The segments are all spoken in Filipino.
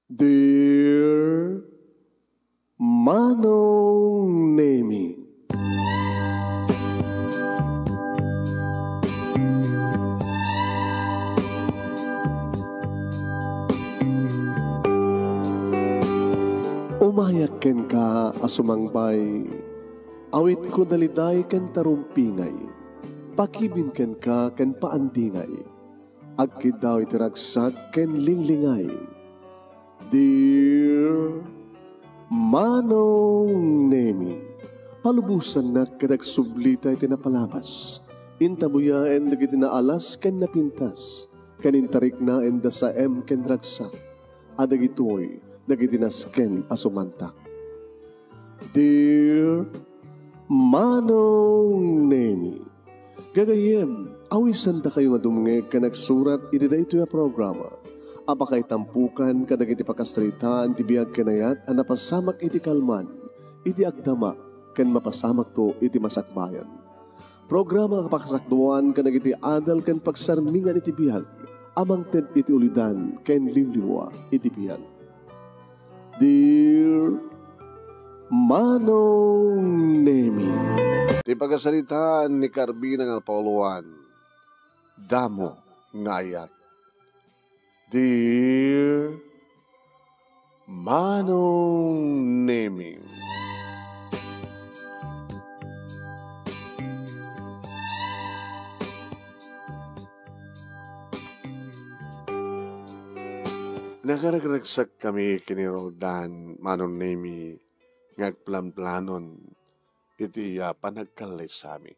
Dear Manong Nemi, umayak ken ka asumangbay, awit ko daliday ken tarumpingay, pakibin ken ka ken paandingay, agkid daw itiragsak ken linglingay. Dear Manong Nemi, palubusan na kadag sublita iti napalabas. Intabuyaen dagiti naalas ken napintas, kanintarik na enda sa ken ragsak, adagitoy dagiti nasken asumantak. Dear Manong Nemi, gagayem, awisan da kayo nga dumngeg ka nagsurat iti dayto ya programa. Apakay tampukan kadag iti pakastritaan ti biag kanayat a napasamak iti kalman, iti agdama ken mapasamak to iti masakbayan. Programa kapakasakduan kadag iti adal ken pagsarmingan iti biag, amang ted iti ulidan ken limliwa iti biag. Dear Manong Nemi, Di pagkasalitaan ni Carbina ng Pauluan, damo ngayat. Dear Manong Nemi, nakaragraksak kami kini Roldan Manong Nemi ngagplan-planon iti panagkalay sa amin.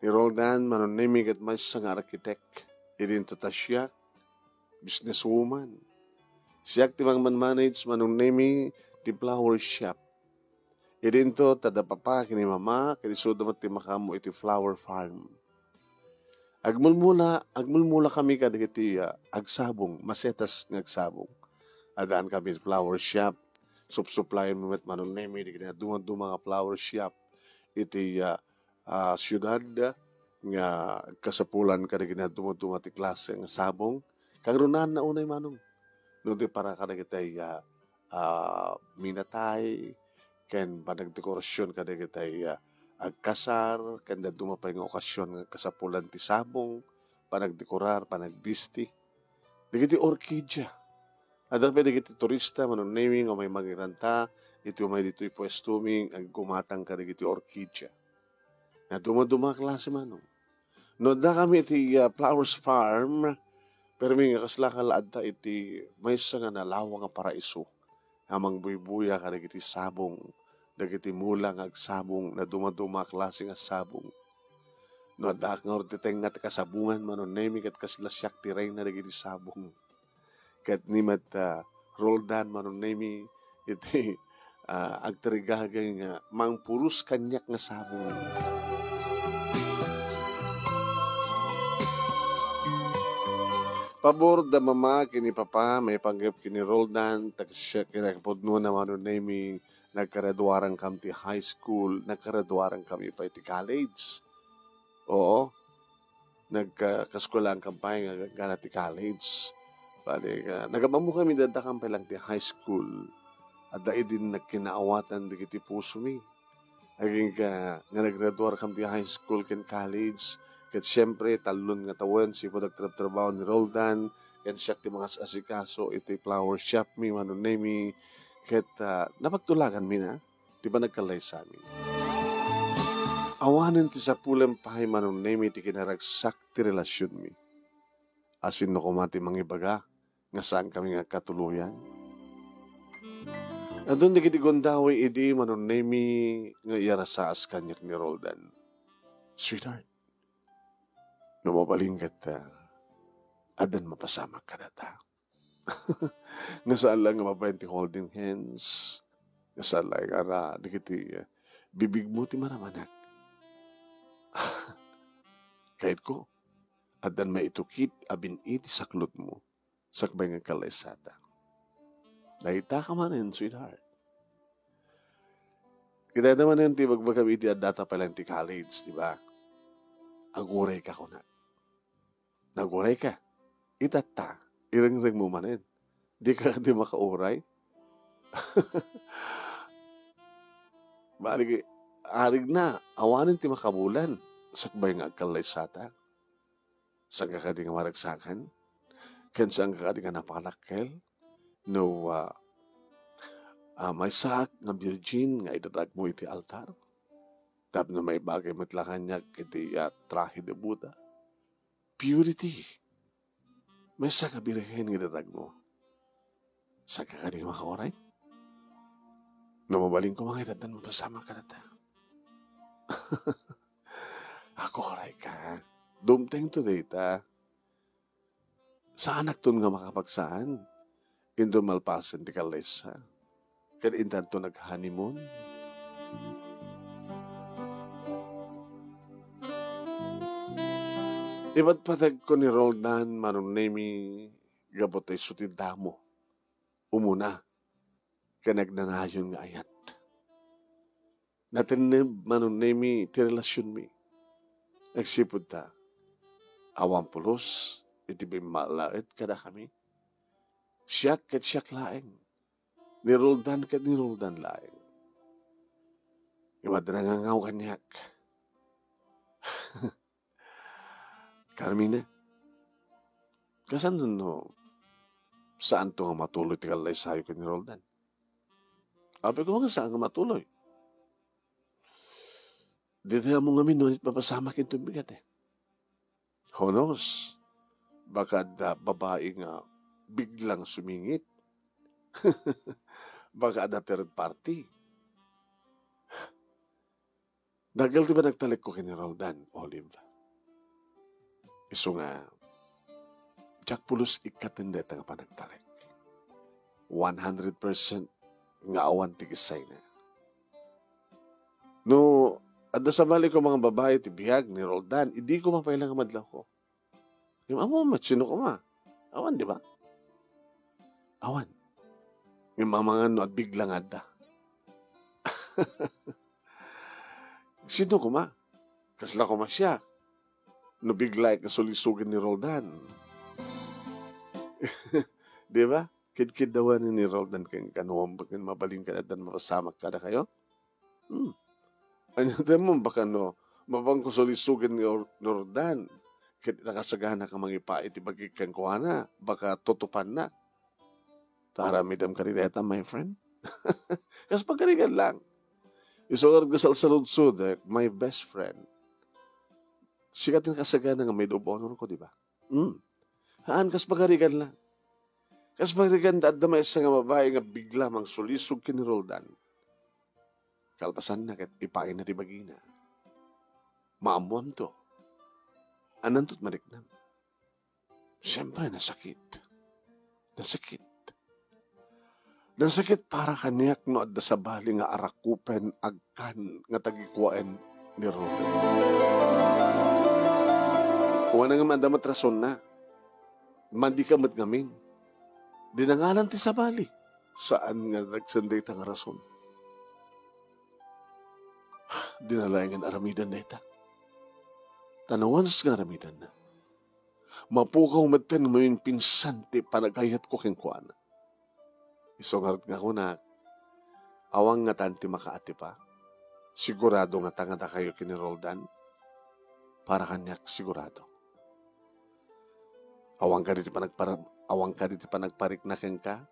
Ni Roldan Manong Nemi kat may isang arkitek, idinto ta siya, businesswoman. Siya timang manmanage Manong Nemi di flower shop. Idinto tada papa kini mama, kini sudamat ti makamu iti flower farm. Agmulmula kami kadagiti agsabong, masetas ng agsabong. Adaan kami flower shop, supsuplayan mo met Manong Nemi, di kina dumang flower shop, iti syudad nga kasapulan kadagiti dumang ti klase ng sabong, kagrunan na unay Manong. Nundi para kadagiti minatay, ken panagdekorasyon kadagiti agkasar, ken dumapay nga okasyon nga kasapulan ti sabong, panagdekorar, panagbisti. Digiti orkidya. Adal pa digiti turista, Manong Nemi, nga may magiranta, iti umay dito ipwestuming, ang gumatang ka digiti orkidya. Na dumaduma klase Manong. No da kami iti flowers farm, pero may nga kasla kalaadta iti may isa nga nalawa nga paraiso. Amang buybuya ka digiti sabong, dagiti mula nga agsabong, na dumaduma klase nga sabong. No da nga ortiteng nga ti kasabungan Manong Nemi, kat kasla siyak ti rey na digiti sabong. Kat nimat Roldan Manong Nemi, iti agtarigagay nga mangpurus kanyak nga sabong. Pabor da mama kini papa, may panggap kini Roldan, tagsya kinakapodno na Manong Nemi, nagkaraduarang kami ti high school, nagkaraduarang kami pa iti college. Oo, nagkaskulang kampay nga gana ti college. Bali, nagamamu kami dadakam pa lang ti high school, at dahil din nagkinaawatan di kiti puso mi. Naging nga naggraduar kami ti high school ken college, ket siyempre talon nga tawen si po nagtrabaho ni Roldan, ket siya ti mga asikaso iti flower shop mi Manong Nemi, ket napagtulagan mi na, ti ba nagkalay sa amin. Awanan ti sapulam pahay Manong Nemi ti kinaragsak ti relasyon mi. Asin no kumati mangibaga, nga saan kami nga katuluyan. Adun di kiti gondawi idi Manong Nemi nga iyarasaas kanyak ni Roldan. Sweetheart, numabalinggat adan mapasamak ka data. Nga saan lang nga mabayan ti holding hands, nga saan lang ara, di kiti bibig mo ti maramanak. Kahit ko, adan maitukit abin iti saklot mo, sakbay nga kalaysata. Naita ka manin, sweetheart. Kita naman yan, ti bagbagam iti data pa lang ti college, di ba? Aguray ka ko na. Naguray ka. Itata, iring-ring mo manin. Di ka di makauray. Arig na, awanin ti makabulan. Sakbay nga agkalay sata. Saan ka di nga maragsakan? Ken saan ka di nga napakanakkel? No, may sak nga virgin nga idadag mo iti altar. Tap na may bagay matlakanyak iti trahe de Buddha. Purity. May sak nga birhen nga idadag mo. Saan ka di nga makaoray? Namabaling ko mga idadan mo pasama ka na ta. Ako oray ka. Dumteng to data. Sa anak to nga makapagsaan. Indo malpasan di kalesa. Kan intan to nag-honeymoon. Iba't patag ko ni Roldan manunemi gabotay sutindamo. Umuna. Kanagnanayon nga ayat. Natinib manunemi ti relasyon mi. Nagsipod ta. Awampulos, iti bimalait kada kami. Siyak ket siyak laeng. Ni Roldan ket ni Roldan laeng. Iwad na nga kanyak. Carmina, kasan no, saan to nga matuloy ti kalay sayo ket ni Roldan? Ape ko nga saan nga matuloy? Dito mo nga minunit papasama kinto bigat eh. Who knows? Baka babae nga biglang sumingit. Baka ada third party. Dagal di ba nagtalik ko kini Roldan, Olive? Iso nga, Jack Pulos ikatindeta nga pa nagtalik. 100% nga awan tigisay na. No, adda sa bali ko mga babae ti bihag ni Roldan, hindi ko mapailang madlaw ko. Yung amo sino ko ma? Awan, di ba? Awan. Yung mga no at biglang adda. Sino ko ma? Kasla ko ma siya. No bigla kasulisugin ni Roldan. Di ba? Kid-kid dawan ni Roldan kang kanuwang bakin mabaling ka na dan mapasamak ka na kayo? Ano mo baka no, mabang kasulisugin ni Roldan. Kit nakasagana ka mangipa iti bagikang kuhana. Baka tutupan na. Taramidam ka rin my friend. Kasi pagkarigan lang. Isogar gasal sa ludsud, my best friend. Sikat yung kasagana nga may do honor ko, di ba? Haan, kas pagkarigan lang. Kas pagkarigan daad na may isa nga babae nga bigla mang sulisog kini Roldan. Kalpasan na kat ipain na di bagina. Maamuam to. Anantot mariknam. Siyempre, nasakit. Nasakit. Nasakit para kaniyak no adda sa bali nga arakupen agkan nga tagikuan ni Roldan. Wala nga madamat rason na. Mandi ka matgamin. Dinangalan ti sa bali. Saan nga nagsanday ta nga rason? Dinalayan nga aramidan na ita. Tanawan sa aramidan na. Mapukaw maten mo yung pinsanti panagayat ko kengkuana. Isungarat nga ko na awang nga tanti makaati pa. Sigurado nga tangada kayo kini Roldan. Para kanyak sigurado. Awang ka dito pa nagparik na keng ka.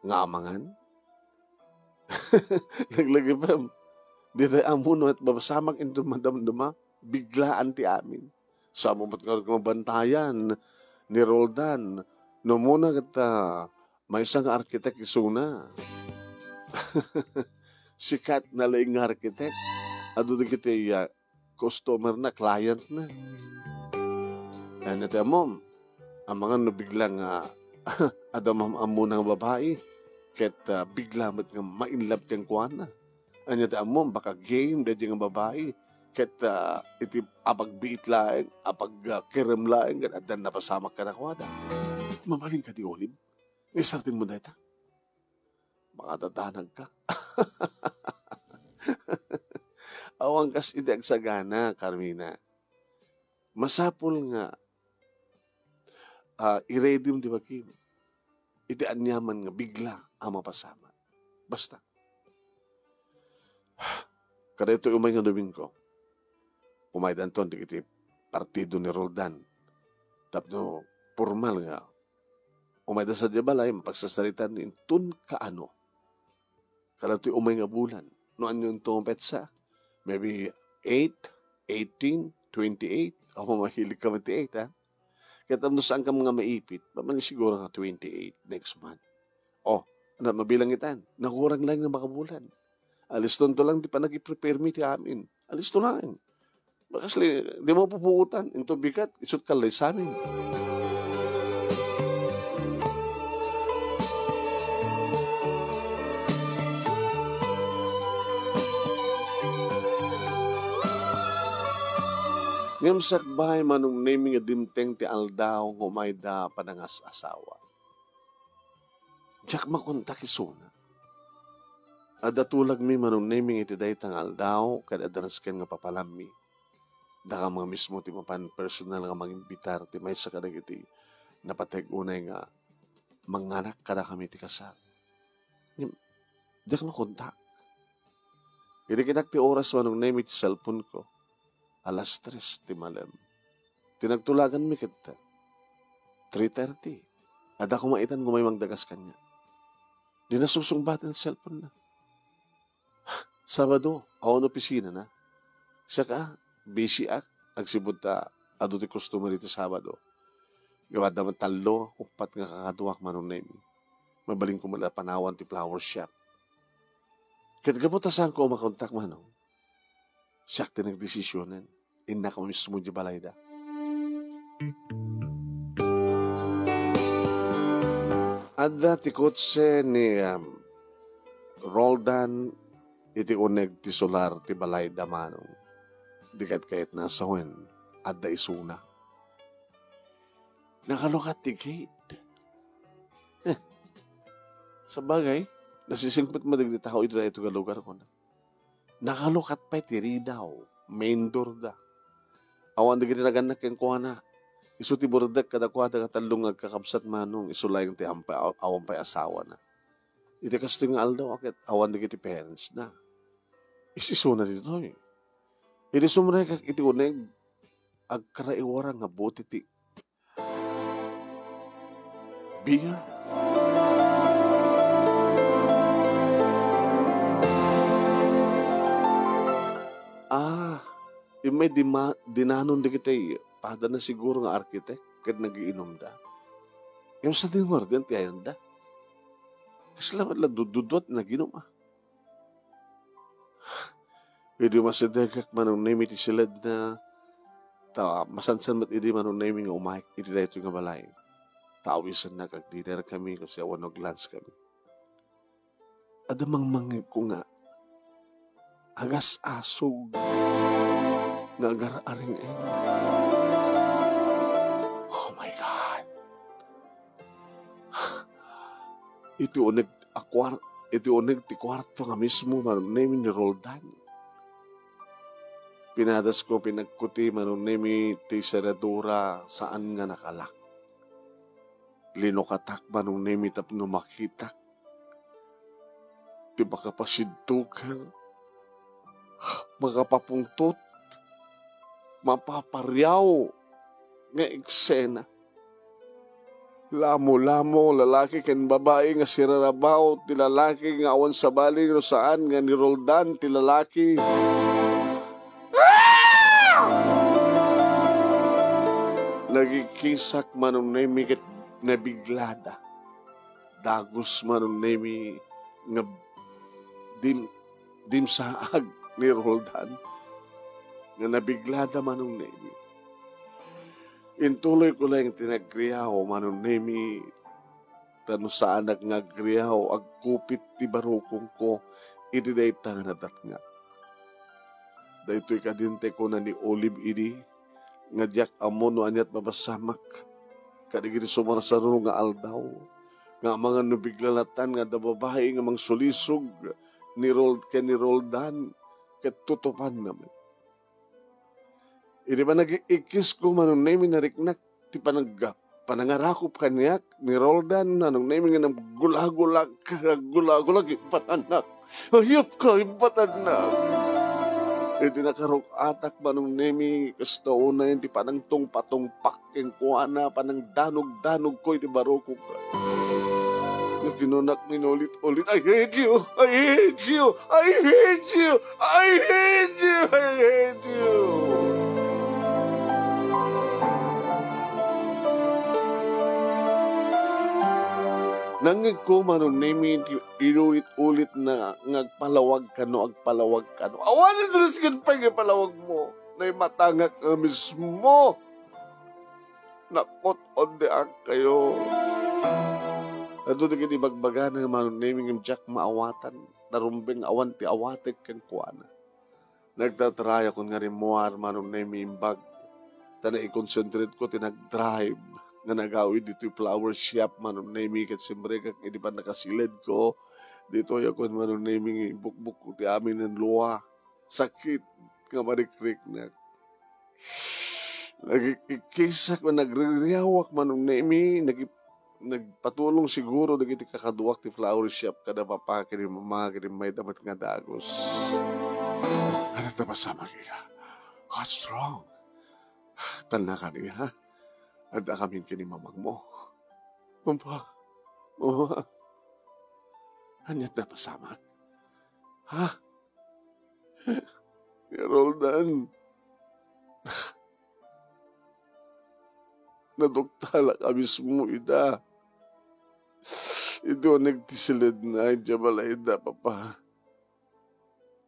Nga amangan. Naglagi pa. Dito amuno at babasamag into madamdama. Biglaan ti amin. Sa mo ba't nga mabantayan ni Roldan. No muna kata may isang arkitek isuna. Sikat na laing arkitek. Ado di kita customer na, client na. Kaya natin mo, ang mga nabiglang adamam amunang babae, ket bigla mat nga mainlove kang kuana. Anya ta mo baka game dadya nga babae, ket iti apagbiit laeng, apagkirem laeng, ket adan napasamak ka na kuana. Mabaling ka di Olive. Isartin mo na ita. Mga tatanag ka. Awang kas iti agsagana, Carmina. Masapul nga i-ready mo di ba, Kim? iti anyaman nga bigla ang mapasama. Basta. Kada ito umay nga Domingo, umay danton di iti partido ni Roldan. Tapno formal nga, umay da sa diabalay, mapagsasalitan ni tun kaano. Kada ito umay nga bulan, noan yung tumpetsa, maybe 8, 18, 28, ako mahilig ka 28, ha? Kaya tapos saan ka mga maipit, mamali siguro nga 28 next month. Oh, na mabilang itan, nakurang lang na makabulan. Alis to lang, di pa nag-prepare me ti amin. Alis to lang. Kasi di mo pupuutan, into bigat, isut kalay sa amin. Ngam sakbay manong naming adimteng ti aldaw ngumayda panangas asawa. Diyak makunta kisuna. Adatulag mi manong naming iti daytang aldaw kada adanas ken nga papalami. Daka mga mismo ti mapan personal nga mangimbitar ti may sa kadag iti napateg unay nga manganak kada kami ti kasal. Diyak makunta. Irikitak ti oras manong naming ti cellphone ko. Alas 3 ti malam. Tinagtulagan mi kita. 3:30. Ada kumaitan gumay mangdagas kanya. Di nasusungbatin sa cellphone na. Sabado, ako na opisina na. Siya ka, busy agsibod ta, ado ti customer iti Sabado. Gawad naman 3, 4 nga kakaduak manong name. Mabaling ko mula panawan ti flower shop. Katgapotasan ko makontak manong. Siyak ti nagdesisyonan. Inna ka mismo di balayda. Adda ti kotse ni Roldan iti uneg ti solar ti balayda manong. Dikat kayat nasa wen. Adda isuna. Nakalukat ti gate. Sa bagay, nasisingpit madigdi tao ito na ito ka lugar ko na. Nakalukat pa iti ridaw. Main door da. Awan di kita naganak yung kuha na. Isu ti burdak kada kuha da katalong agkakabsat manong. Isu lang ti awan pa'y asawa na. Iti kasto yung aldaw akit awan di kiti parents na. Isiso na dito eh. Iti sumray kak iti uneg agkaraiwara nga buti ti beer. Yung may dinanon di kita pada na siguro nga arkitek kad nagiinom da. Yung sa dinwar din ti ayan da. Kasi lamat la dududot naginom Hindi masadagak manong name iti silad na masansan mat idi manong name nga umahik iti dahito nga balay. Tawisan na kag dinner kami kasi awan og lunch kami. Adamang mangib ko nga agas asog nga agar-aring Oh my God. Ito uneg ti kwarto nga mismo manong name ni Roldan. Pinadas ko pinagkuti manong name ti seradura saan nga nakalak. Linokatak manong name tapno makitak. Ti baka pasidtukan. Makapapungtot. Mapaparyaw nga eksena. Lamo-lamo, lalaki ken babae nga sirarabaw, ti lalaki nga awan sa baling no saan nga ni Roldan, ti lalaki. Nagikisak manong nemi ket nabiglada. Dagos manong nemi nga dim saag ni Roldan. Nga nabiglada manong nemi. Intuloy ko lang tinagriyaw manong nemi tano sa anak nga agriyaw agkupit ti barukong ko iti dayta nga nadatnga. Daytoy kadinte ko na ni Olive idi nga diyak amon no anyat mabasamak kadigiti sumarsaro nga aldaw nga mga nubiglalatan nga dababae nga mang sulisog ni Roldan ket tutupan naman. Hindi ba nag-ikis ko manong name nariknak ti panangarakop kaniyak ni Roldan anong naming ng gulag-gulag ipatanak. Ayop ka ipatanak. Iti nakarok atak manong nemi kasto na hindi panang tungpatungpak yung kuana panang danog-danog ko iti baroko ka. Yung kinunak minulit-ulit, I hate you! I hate you! I hate you! I hate you! I hate you! Nangig ko manong nemi inulit-ulit na ngagpalawag ka no, agpalawag ka no. Awanin tres kan pa yung palawag mo na matangak ka mismo. Nakot on the act kayo. Ito na kiti bagbaga na manong nemi ng Jack maawatan. Narumbing awan ti awatek kan kuana. Nagtatraya ko nga rin muar manong nemi imbag. Tana i-concentrate ko tinag-drive. Nga nagawid dito yung flower shop manong naming kat siyempre kak hindi pa nakasilid ko dito yakon manong naming bukbuk ko ti amin ng luwa sakit nga marikrik na nagkikisak man nagriyawak manong naming nagpatulong siguro nagiti kakaduwak ti flower shop kada papa kini mama kini may dapat nga dagos ano na pasama kaya what's wrong tanda ka niya ha. Ada kami kini mamang mo. Mama. Hanyat na pasamak. Ha? Roldan. Naduktala ka mismo, ida. Ito nagtisilid na, jabala ida, papa.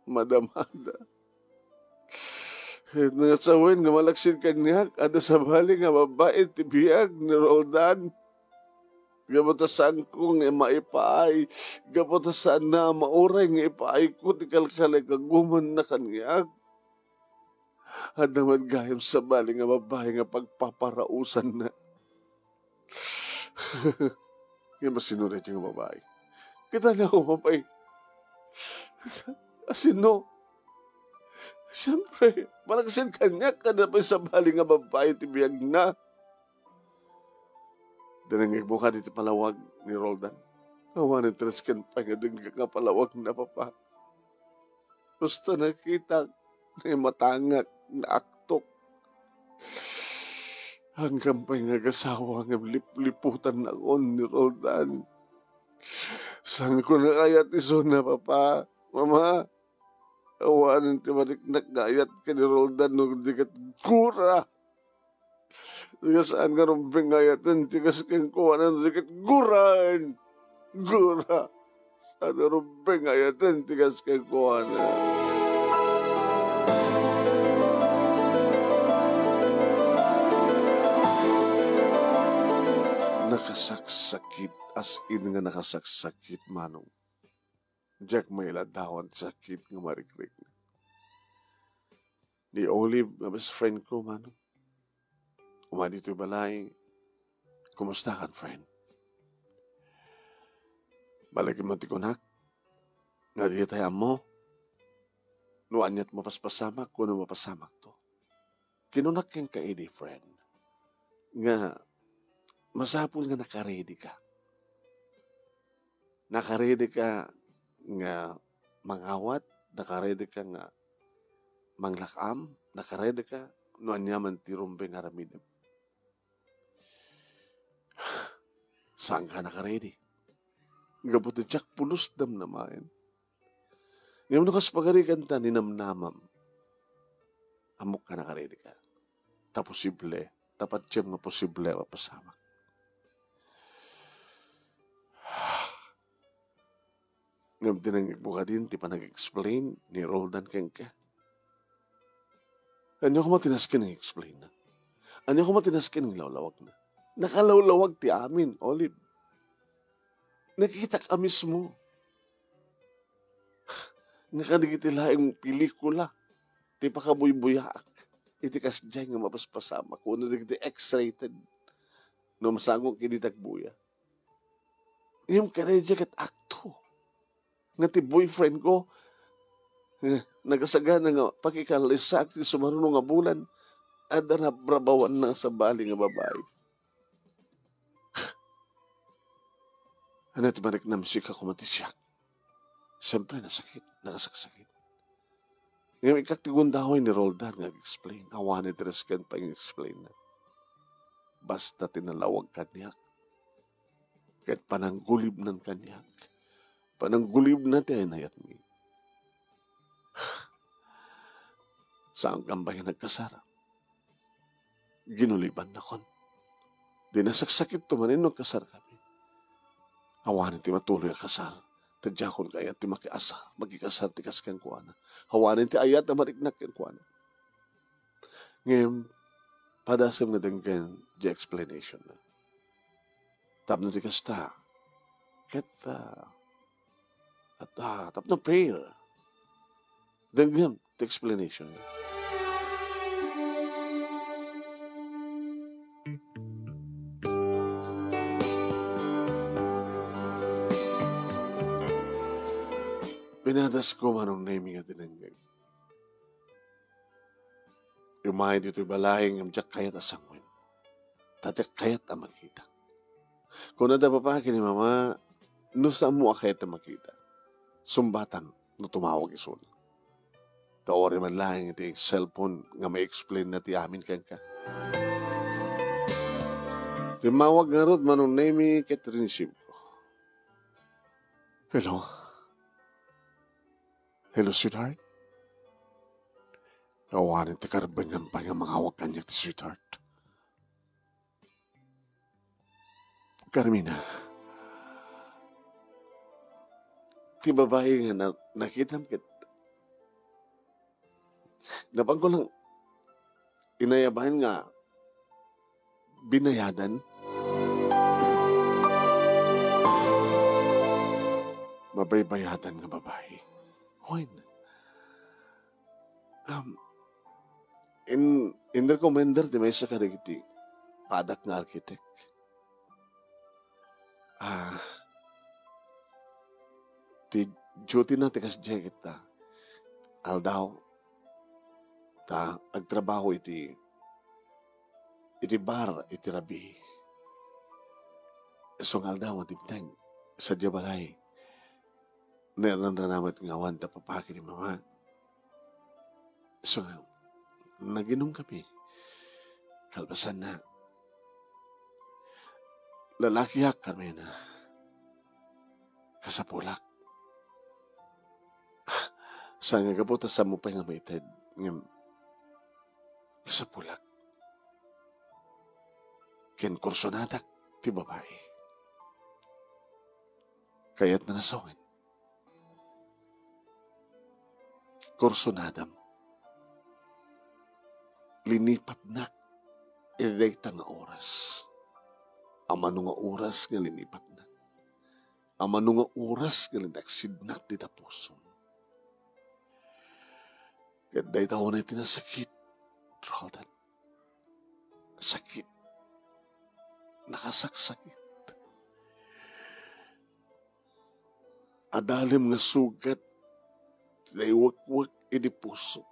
Madamada. Nangasawin nga malaksin kanyak, ada sa bali nga babae tibiyag ni Roldan. Gabatasan ko nga maipaay, gabatasan na mauray nga ipaay ko, tikalkalay kaguman na kanyak. Ada madgayam sa bali nga babae nga pagpaparausan na. Nga masinulit yung babae. Kita na ako, mapay. Asino? Siyempre, malagsin kanya ka na pa sa bali nga babae tibiyag na. Danangig mo ka dito palawag ni Roldan. Awanin tres kan pa nga din nga palawag na papa. Basta nakita na matangak na aktok. Hanggang pa nga gasawa nga liputan na on ni Roldan. Saan ko na kaya tiso na papa, mama? Awanin ti maniknak gayat ka ni Roldan nung dikat gura. Tigas saan nga rumbing gayatan, tigas kang kuwanan dikat guran. Gura. Saan nga rumbing gayatan, tigas kang kuwanan. Nakasaksakit, as in nga nakasaksakit manong. Jack may ladawan sakit nga marikrik na. Di Olive, na best friend ko, mano. Kumadi ito'y balay. Kumusta kan, friend? Balagin mo tikunak. Nga di tayo mo. Nuanyat mapaspasamak, kuno mapasamak to. Kinunak yung kaidi, friend. Nga, masapul nga nakaredy ka. Nakaredy ka nga mangawat, nakaredy ka nga manglakam, nakaredy ka, noan yaman tirumbe nga ramidem. Saan ka nakaredy? Gabot na Jack pulos dam naman. Ngayon nakas pagarikan ta, ninamnamam. Amok ka nakaredy ka. Ta posible, tapat siyam nga posible mapasama. Ngam dinangig mo ka din, ti pa nag-explain ni Roldan keng ka. Ano ko matinaskin ng explain na? Ano ko matinaskin ng lawlawag na? Nakalawlawag ti amin, Olive. Nakikita ka mismo. Nakadigitila yung pelikula. Ti pa kabuy-buyaak. Iti kasjay nga mapaspasama. Kung ano digiti X-rated. No masangong kinitagbuya. Yung kanadya kat akto. Nga ti boyfriend ko, nagasagana nga pakikalisak ti sumarunong nga bulan, ada na brabawan na sa bali nga babae. Ano iti marik na misik ako matisyak. Siyempre nasakit, nakasaksakit. Ngayon ikaktigundahoy ni Roldan nag-explain. Awan iti resken pa yung explain na. Basta tinalawag kanyak. Kahit pananggulib ng kanyak. Pananggulib na ti ay nayat mi. Saan kambay nagkasara? Ginuliban na kon. Di nasaksakit tumanin nung kasar kami. Awan iti matuloy ang kasar. Tadya kon kayat ti makiasar. Magkikasar ti kaskan ko ana. Awan iti ayat na mariknak kan ko ana. Ngayon, padasam na denggan di explanation na. Tap na ti kasta. Ket tap na prayer. Denggan ti explanation na. Pinadas ko manong naming at dinanggag. Umay dito balahing ang tiyak kayat asangwin. Tatyak kayat ang makita. Kung nada papaki ni mama, nusa mo akayat ang makita. Sumbatan no tumawag isun. Taori man lang iti cellphone nga may explain na ti amin kan ka. Timawag nga rod manong naming ketriniship ko. Hello? Hello, sweetheart? Awanin ti karban ng pangamangawag kanya ti sweetheart. Carmina, ti babae nga nakitam kit. Napang ko lang inayabahan nga binayadan. Mabaybayadan nga babae. When? In recommender di may isa ka iti padak nga architect. Ti duty na ti kasjay kita. Aldaw, ta agtrabaho iti bar, iti rabi. So aldaw, matibtang, sa diabalay. Neran na namat ngawan ta papaki ni mama. So, naginom kami. Kalbasan na. Lalaki yak kami na. Kasapulak. Sa nga kaputa sa mo pa nga maited. Kasapulak. Ken kursonadak ti babae. Kaya't na nasawin. Kursonadam. Linipat na idayta nga oras. Amano nga oras nga linipat na. Amano nga oras nga linaksidnak di tapusom. Kat dayta ko na itinasakit, Roldan. Sakit. Nakasaksakit. Adalim nga sugat naiwak-wak ini puso.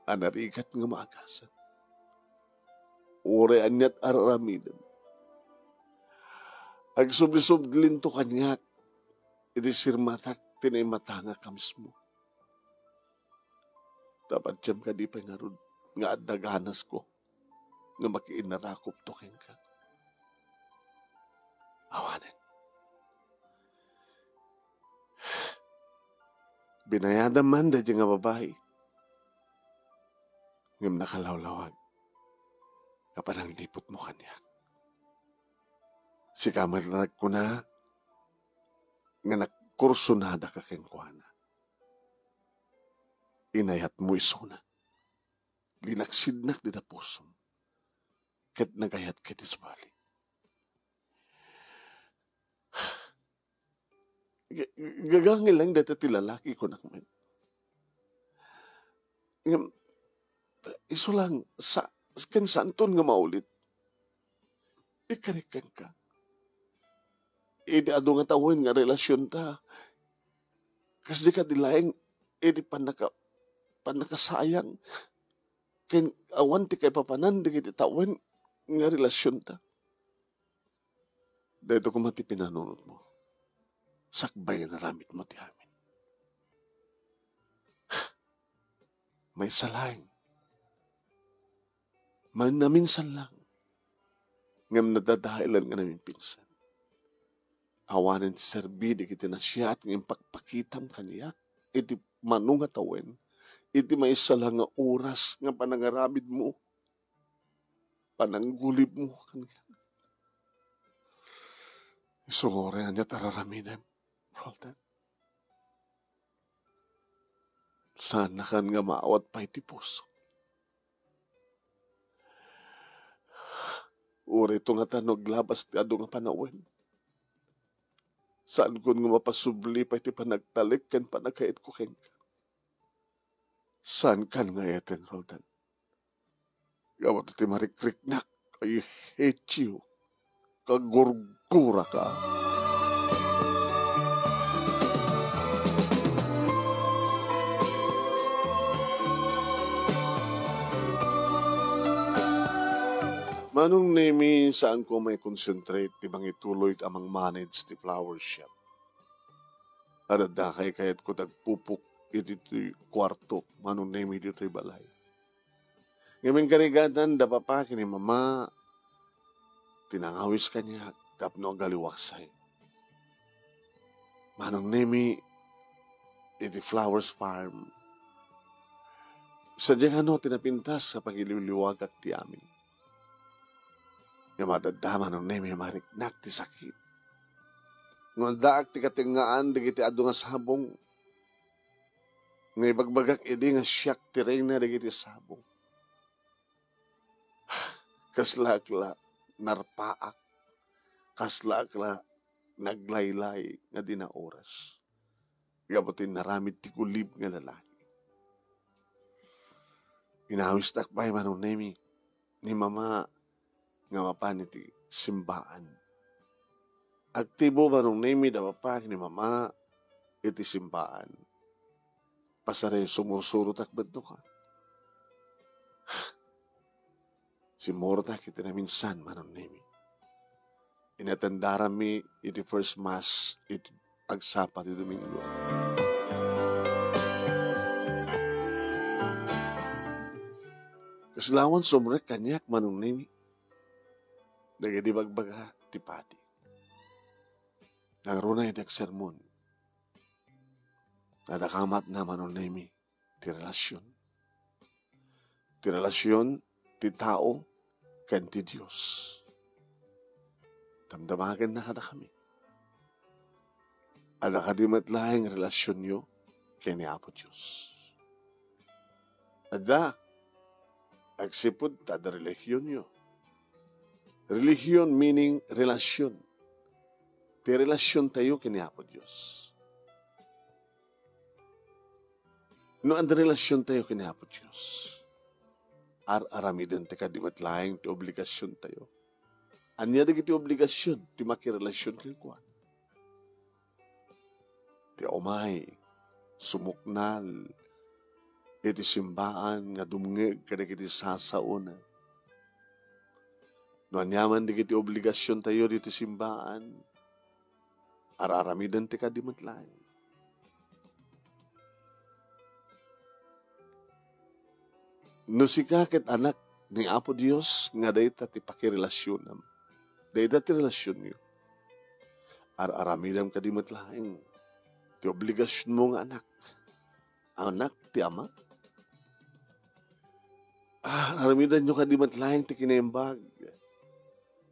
Anarigat nga maagasan. Ure anyat aramidan. Ag subli-sublin to kanyak. Iti sirmatak tinay matanga ka mismo. Dapat siyam ka di pa nga ron. Nga adaganas ko. Nga makiinarakop to ken ka. Awanan. Binayada man da nga babae. Ngam nakalawlawag. Kapalang lipot mo kanya. Si kamarag ko na nga nagkursunada ka kengkuana. Inayat mo isuna. Linaksidnak di tapusom. Kat nagayat kitis bali. Gagangin lang dati ti lalaki ko nakman. Iso lang, kan santon nga maulit. Ikarikan ka. Idi ado nga tawin nga relasyon ta. Kasi di ka dilaeng, idi panakasayang. Ken awan ti kay papanan, di kiti tawin nga relasyon ta. Dito ko mati pinanunod mo. Sakbay na ramit mo ti amin. May salaing. Man naminsan lang. Ngam nadadahilan nga namin pinsan. Awanan ti serbi di kiti na siya at ngayong pagpakitam kaniya. Iti manunga tawen. Iti may sala nga oras nga panangaramid mo. Pananggulib mo kaniya. Isungore niya tararamidem. Roldan. Sana kan nga maawat pa iti puso. Uri ito nga tanog labas ti ado nga panawen. Saan ko nga mapasubli pa iti panagtalik kan panagkait ko ken ka. Saan kan nga eten, Roldan? Gawat iti marikriknak. I hate you. Kagurgura ka. Manong nemi saan ko may concentrate ti bang ituloy amang manage ti flower shop. Adada kayat ko tagpupuk iti kwarto manong nemi dito balay. Ngayon karigatan da papa kini mama tinangawis kanya tapno galiwaksay. Manong nemi iti flowers farm. Sadyang tinapintas sa pagiliwliwag at ti amin. Yung madadama ng nemi mariknak ti sakit. Ngon daak ti katingaan di kiti adu nga sabong. Ngay bagbagak idi nga siyak ti reyna di kiti sabong. Kaslakla narpaak. Kaslakla naglaylay nga di na oras. Gabutin naramid ti kulib nga lalaki. Inawis takbay manong nemi ni mama nga mapan iti simbaan. Aktibo ba nung nemi da mapan ni mama iti simbaan. Pasare sumusuro takbad no ka. Si Morta kita na minsan manong nemi. Inatandara mi iti first mass iti agsapa ti Domingo. Kaslawan sumrek kanyak manong nemi. Nagadi bagbaga ti pati. Nangrunay iti sermon. Nadakamat na manon nemi ti relasyon. Ti relasyon ti tao ken ti Dios. Damdamagan na kada kami. Ada kadimat lahing relasyon nyo ken ni Apo Dios. Ada agsipod tada relihiyon nyo. Religion meaning relasyon. Ti relasyon tayo kiniapo Diyos. No ang relasyon tayo kiniapo Diyos. Aramiden te kadimat laing ti obligasyon tayo. Anya da ti obligasyon ti makirelasyon kilkuan. Ti umay, sumuknal, iti simbaan nga dumungeg kada kiti sasauna. No anyaman di kiti obligasyon tayo dito simbaan, araramidan ti kadimat lain. No sikakit anak ni Apo Dios nga dayta ti pakirelasyon dayta ti relasyon niyo. Araramidan kadimat lain. Ti obligasyon mo nga anak. Anak ti ama. Aramidan nyo kadimat lain ti kinembag.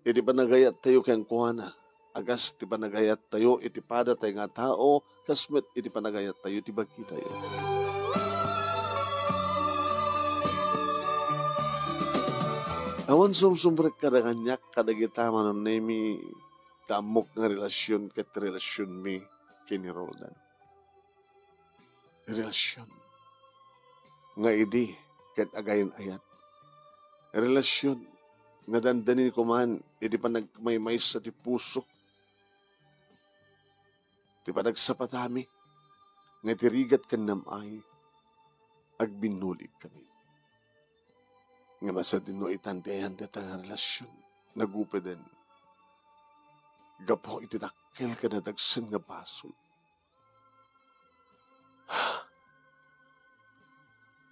Iti panagayat tayo ken kuana. Agas ti panagayat tayo iti pada tayo nga tao. Kasmet iti panagayat tayo iti bagi tayo. Awan sumsumbrek kadaganyak kadagita manon nemi kamok nga relasyon ket relasyon mi kini Roldan. Relasyon nga idi ket agayon ayat. Relasyon nga dandanin ko man, iti pa nagmaymay sa ti puso. Iti pa nagsapatami, nga tirigat kan namay, agbinulig kami. Nga masadin no itantayan ti tanga relasyon, nagupeden. Gapo itinakil ka na dagsan nga basol.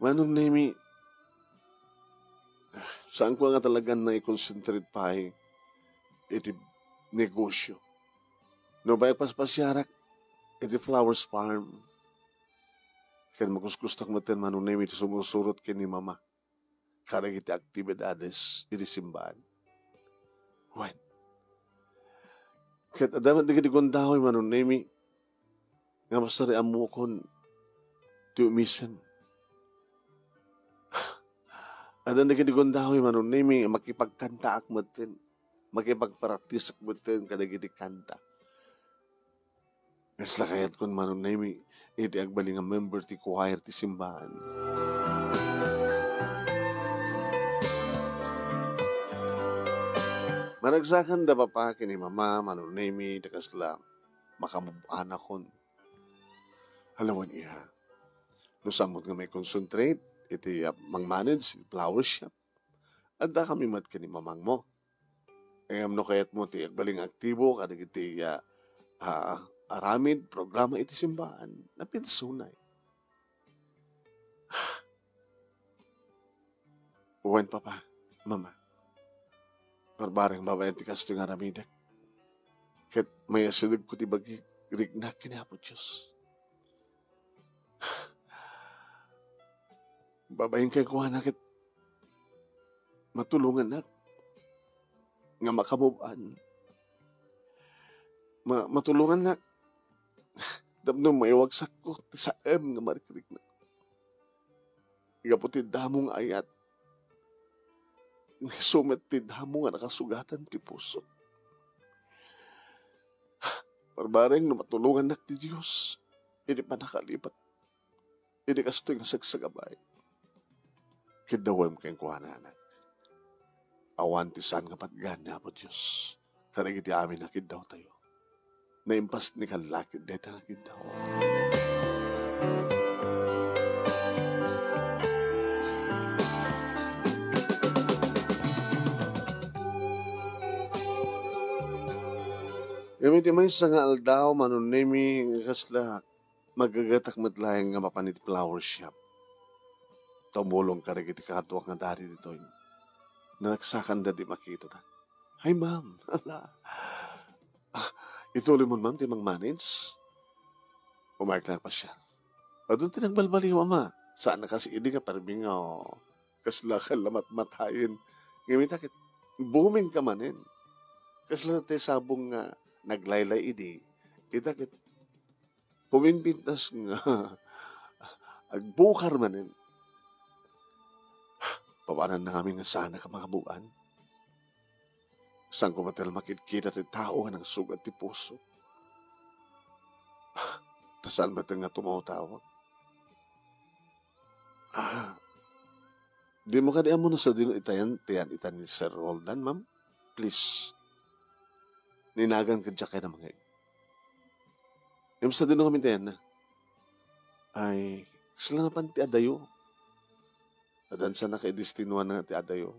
Manong Nemi, saan ko nga talagang na-concentrate pa iti negosyo. No ba paspasyarak iti flowers farm. Kaya maguskustak matin Manong Nemi iti sumusurot kini mama. Karang iti aktibidades iti simbahan. When? Kaya adamat di katigundahoy Manong Nemi, nga masari amukon ti umisan. Adan di katigundahoy Manong Nemi, makipagkanta akmatin, makipagparaktis akmatin kadagiti kanta. Ngasla kayat kon Manong Nemi, iti agbaling nga member ti choir ti simbahan. Managsakan da pa kini mama, Manong Nemi, dakasla makamubuan akon. Halawan iha. No samot nga may concentrate, iti mang-manage, flower shop. Adda kami mat kini mamang mo. No kayat mo ti agbaling aktibo, kadag iti aramid, programa iti simbahan. Napinsunay. Uwan papa, mama. Barbarang babayan ti kasto nga ramidak. Kat may asidog ko ti bagi rignak kinapo Diyos. Babayin kay kuha na kit matulungan na nga makamubaan. Matulungan na damno may wagsak ko ti saem nga marikrik na. Igaputi damong ayat sumet ti damo nga nakasugatan ti puso. Barbareng no matulungan nak ti Diyos, hindi pa nakalipat. Hindi kasto yung sagsagabay. Kidawam kayong kuhananak. Awan ti saan nga patgana po Diyos. Karang iti amin na kidaw tayo. Naimpas ni kalakid deta nga kidaw. Gamit may sa nga aldaw, Manong Nemi, kasla magagatak matlayang nga mapanit flower shop. Tumulong ka rin iti kakatuwak nga dari dito. Nanaksakan da di makita ta. Hi ma'am, ala. Ituloy mo ma'am, di mang-manage. Umayag lang pa siya. Doon tinagbalbali mama. Saan na kasi hindi ka parabing kasla ka lamat matayin. Gamit akit, booming ka manin. Kasla na tayo sabong nga naglaylay idi, itakit puminpintas nga agbukar manin. Pawanan na kami nga sana ka makabuan. Saan ko matal makikita ti tao nga ng sugat ti puso. Tasaan ba nga tumaw-tawag? Di mo ka di amo na sa dino itayan ni Sir Roldan, ma'am? Please. Ninagan ka dyan kayo na mga sa dino kami tayan na. Ay, sila na pan ti adayo. Nadansa na kay destinuan na ti adayo.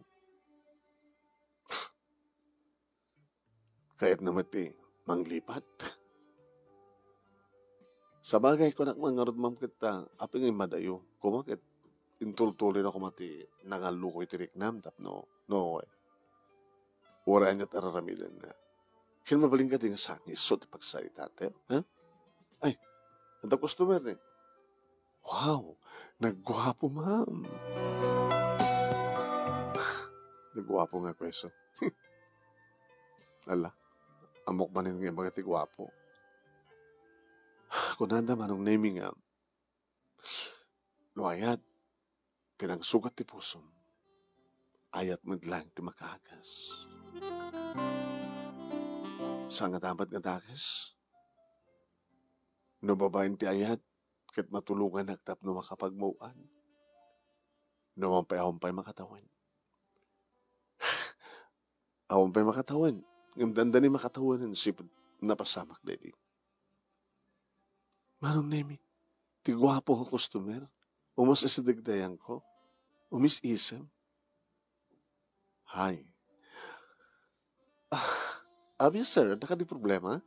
Kahit naman ti manglipat. Sa bagay ko na mga rod ma'am kita, aping ay madayo. Kumakit, intultuloy na kumati nangalukoy ti riknam, tapno, no way. Wala niya tararamilan na. Kaya mabaling ka din sa akin, so ti pagsalita tayo. Ha? Ay, nanda customer eh. Wow, nagwapo ma'am. Nagwapo nga peso. Ala, amok manin nga mga tigwapo. Kung nanda manong naming nga, luayat, kinang sugat ti puso, ayat madlang ti makagas. Saan nga dapat nga dagas? No babayin ti ayat, kat matulungan nagtap no makapagmuan. No ahumpay makatawan. Ahumpay makatawan. Ngamdanda ni makatawan ng sipod napasamak dali. Manong Nemi, ti gwapo nga customer. Umas isidagdayan ko. Umis isem. Hay. Yes sir, naka di problema.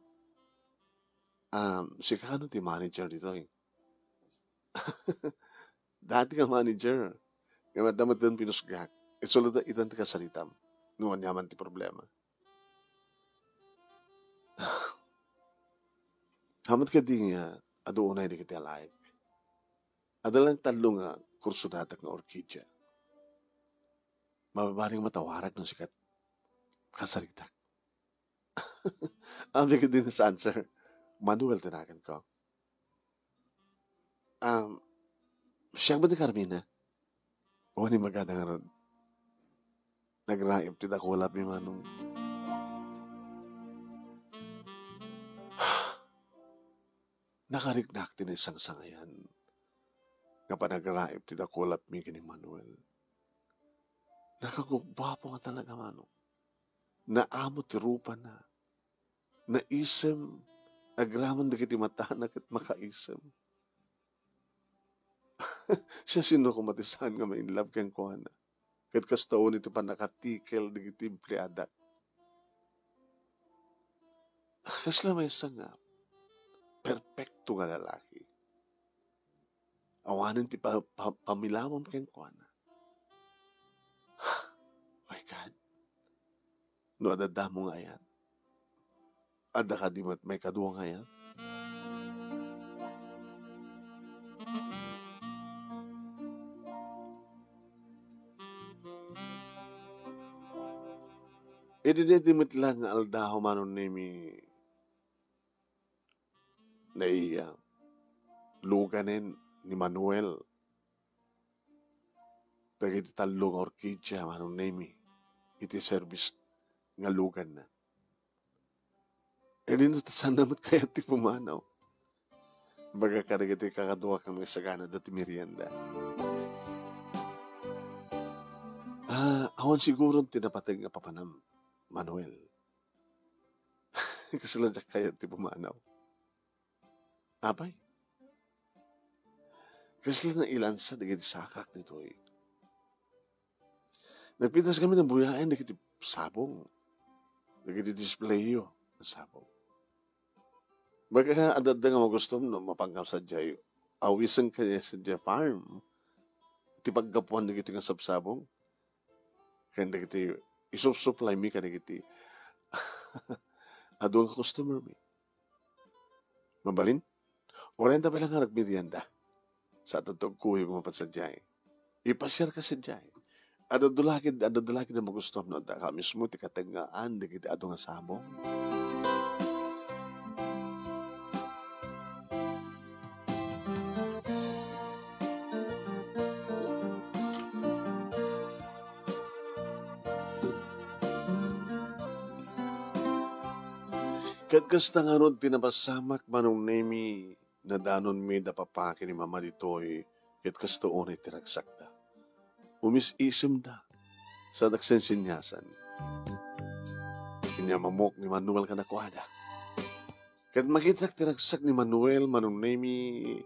Si kakano ti manager dito eh. Dati ka manager. Nga madamat doon pinusgak. Sulod na itan ti kasalitam. Nuwan yaman ti problema. Hamat ka di nga, ado unay di kita alive. Adalang talo nga kurso datak nga orkidya. Mababaring matawarak ng sikat kasalitak. Abi ka din sa answer. Manuel tinakan ko. Siya ba di Carmina? O ni maganda nga ron. Nagraip ti dakulap ni Manong. Nakariknak ti na isang sangayan. Nga pa nagraip ti dakulap mi kini Manuel. Nakagugbapo nga talaga Manong. Naamot ti rupa na. Naisem. Agraman di kiti matanak at makaisem. Siya sino kumatisan nga may inlove kang kuhana. Kat kastaon ito pa nakatikel di kiti empleyada. Kasla may isa nga. Perpekto nga lalaki. Awanan ti pamilamon kang kuhana. My God. No adada mo nga yan. Ada ka di may kadua nga yan. Idididimit lang nga aldaho manon nimi na luganin ni Manuel. Dagiti talong orkidya manon nimi iti service nga lugan na. Dito tasan naman kaya ti pumanaw. Baga karagati kakaduwa kang mga sagana dati merienda. Awan siguro tinapatag nga papanam, Manuel. Kasi lang kaya ti pumanaw. Abay. Kasi lang na ilansa dagiti sakak nito eh. Nagpitas kami ng buyain dagiti sabong. Dagiti display yo ng sabong. Baga nga adad nga magustom no mapangkap sa jay. Awisan kaya sa jay farm. Ti paggapuan dagiti nga sabsabong. Kaya dagiti isup-supply mi ka dagiti. Ado nga customer mi. Mabalin? Orenta pa lang nga nagmerienda. Sa tatog kuyo kumapat sa jay. Ipashare ka sa jay. Adadulakid na magustom no. Da ka mismo ti katangaan dagiti ado nga sabong. Kat kasta nga ron tinapasamak manong nemi na danon mi da papaki ni mama ditoy kat kasta unay tiragsak da. Umis-isem da sa nagsensinyasan. Inyamamok ni Manuel ka nakwada. Kat makita tiragsak ni Manuel manong nemi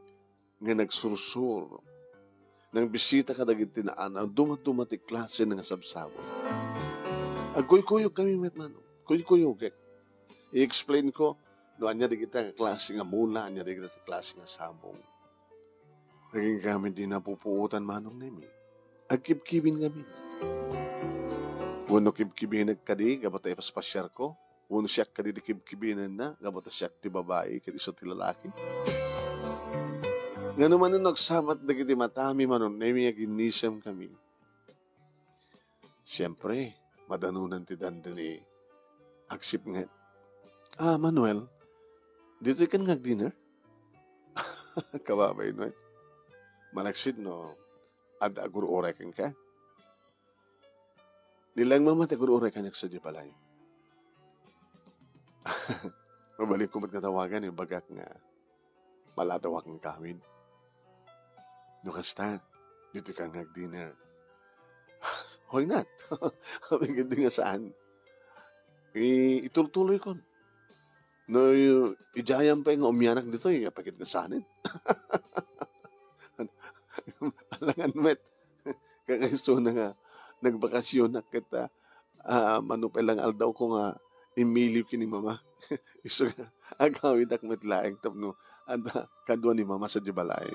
nga nagsursur. Nang bisita ka dagit tinaan ang dumat-dumati klase ng sabsabo. Agkuy-kuyog kami met manong. Kuy-kuyog eh. I-explain ko, no, anya di kita klase nga mula, anya di kita klase nga sabong. Naging kami di napupuutan manong nemi. Agkip-kibin kami. Wano kip-kibin nagkadi, gabata ipaspasyar ko. Wano siyak kadi di kip-kibinan na, gabata siyak di babae, kadi iso ti lalaki. Nga naman nung nagsamat na kiti matami manong nemi, aginisam kami. Siyempre, madanunan ti dandani. Aksip nga, Manuel, dito ikan dinner? Kababay no? Malaksid no, ad agur-uray kan ka? Nilang mama agur-uray kan sa di palay. Mabalik ko magkatawagan yung bagak nga malatawak ng kawin. No kasta, dito ikan dinner. Why not? Maganda nga saan? Ituloy ko. No, ijayan pa yung umiyanak dito, pakit na sanin. Alangan met. Kakaiso na nga, nagbakasyon na kita, manupelang aldaw ko nga, imiliw kini mama. Iso nga, agawid akmet laeng tapno, anda, kadwa ni mama sa Jabalay.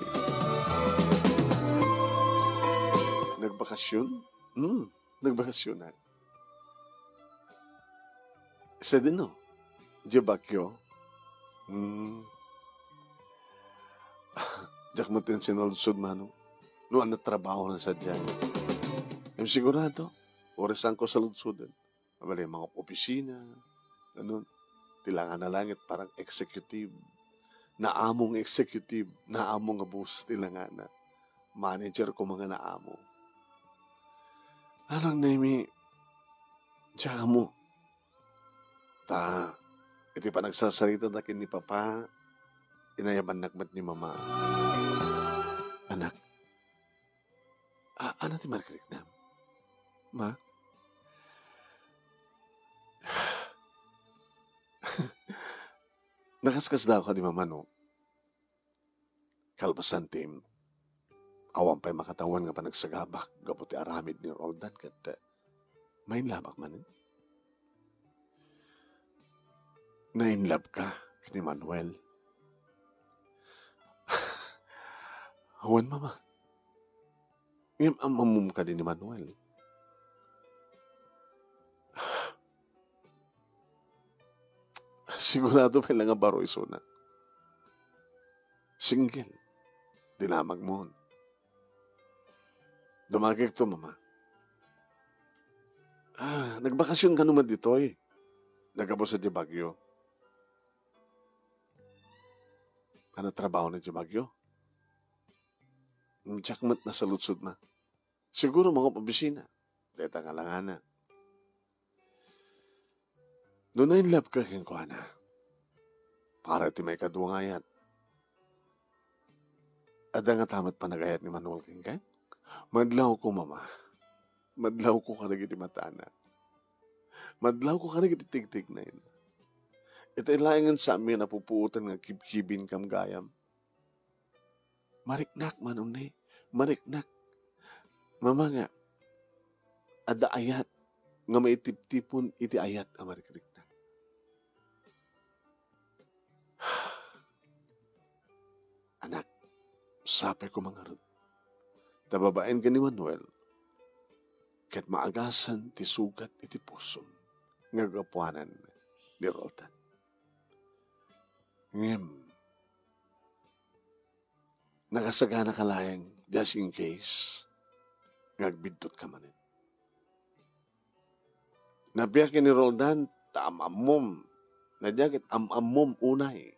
Nagbakasyon? Nagbakasyonan. Isa din no, Jabakyo. Diyak mo tin sinulsod mano. Noon na trabaho na sa dyan. Sigurado, oresan ko sa lutsudan. Mabali, mga opisina, ganun. Tilangan na langit, parang executive. Naamong executive, naamong abus, tilangan na. Manager ko mga naamo. Anong naimi, tsaka mo. Iti pa nagsasalita na kin ni Papa, inayaman nagmat ni Mama. Anak, ano ti markirik na? Ma? Nakaskas daw ka di Mama, no? Kalpasan tim, awan pa'y makatawan nga pa nagsagabak, gaputi aramid ni Roldan, kat main labak man. Nainlove ka ni Manuel. Awan, Mama. Ngayon, amamum ka din ni Manuel. Sigurado may lang ang baro isuna. Single. Dinamag mo. Dumagig to, Mama. Nagbakasyon ka naman dito eh. Nagabo sa Jabagyo. Ano trabaho na Jabagyo? Tiyakmat na sa lutsud na. Siguro mga pabisina. Deta nga lang na. Doon na in love ka keng kuha na. Para ti may kaduwangayat. Ada nga tamat pa nagayat ni Manuel keng ka? Madlaw ko, Mama. Madlaw ko ka nagiti matana. Madlaw ko ka nagiti tig-tig na yun. Ito ilangan sa amin na pupuutan nga kibkibin kam gayam. Mariknak manong ni. Mariknak. Mama nga, ada ayat nga maitip-tipon iti ayat ang mariknak. Anak, sapay ko mga rod. Tababain ka ni Manuel, kat maagasan ti sugat iti puso nga gapuanan ni Roldan. Nakasagana ka layang just in case ngagbidtot ka manin. Nabiyakin ni Roldan, taamamom, nadyagit amamom unay.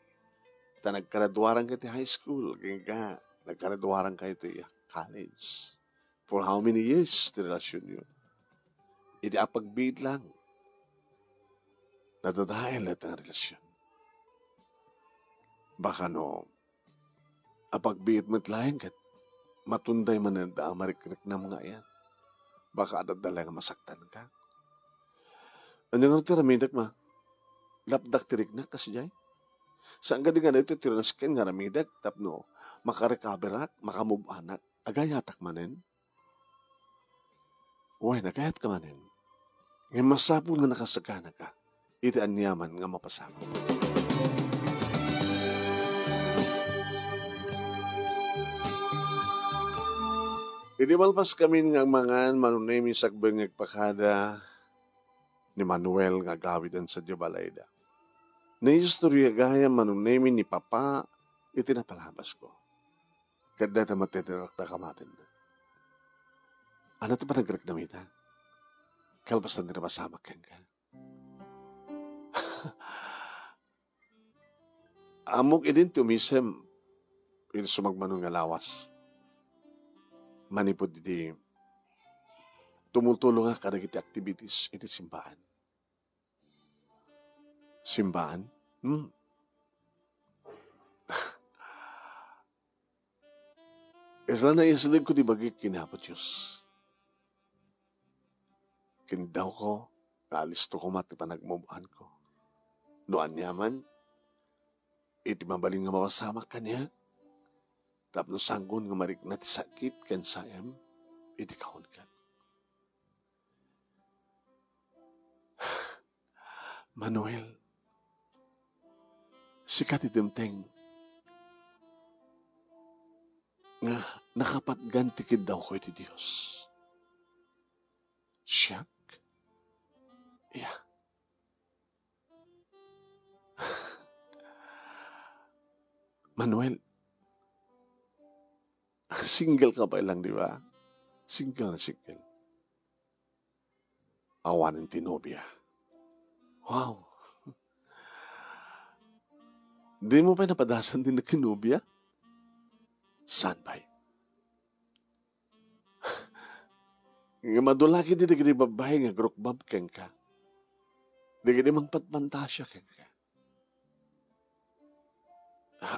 Ta nagkaraduaran ka ti high school, kaya nagkaraduaran ka ti college. For how many years ti relasyon yun? Iti apagbid lang. Nadadahil at ang relasyon. Baka no, apagbiit mo't layan kat matunday man ang daang marikrik na mga ayan. Baka adadala nga masaktan ka. Ano nga tiramidak ma? Lapdak tirik na kasi jay. Saan ka di nga na ito tiranaskin nga ramidak tapno makarekaberak, makamubanak, agayatak manin. Uy, nagayat ka manin. Ngayon masapon nga nakasagana ka, iti anyaman nga mapasama. Inimalpas kami nga mga manunay misakbeng nagpakada ni Manuel nga gawidan sa Jabalayda. Na istorya gaya manunay ni Papa itinapalabas ko. Kada ta matitirakta kamatin na. Ano ito pa nagreknamita? Kalbas na nila masamak yan ka. Amok idin tumisem iti sumagmanong nga lawas. Manipod iti tumultulo nga kadag iti activities iti simbahan. Simbahan? Isla na isadag ko ti bagay kinapot Diyos. Kindaw ko, naalisto ko mati panagmubuhan ko. Noan yaman, iti mabaling nga mawasamak kanya. Tapno sanggon nga marik na ti sakit kan sayam, iti kahon ka. Manuel, sikat itimteng nga nakapatganti kid daw ko iti Diyos. Siyak? Yeah. Manuel, single ka pa lang, di ba? Single na single. Awan ng tinobya. Wow. Di mo pa napadasan din na kinobya? Saan ba? Nga madulaki di gini babae nga grukbab keng ka. Di gini mangpatpantasya keng ka.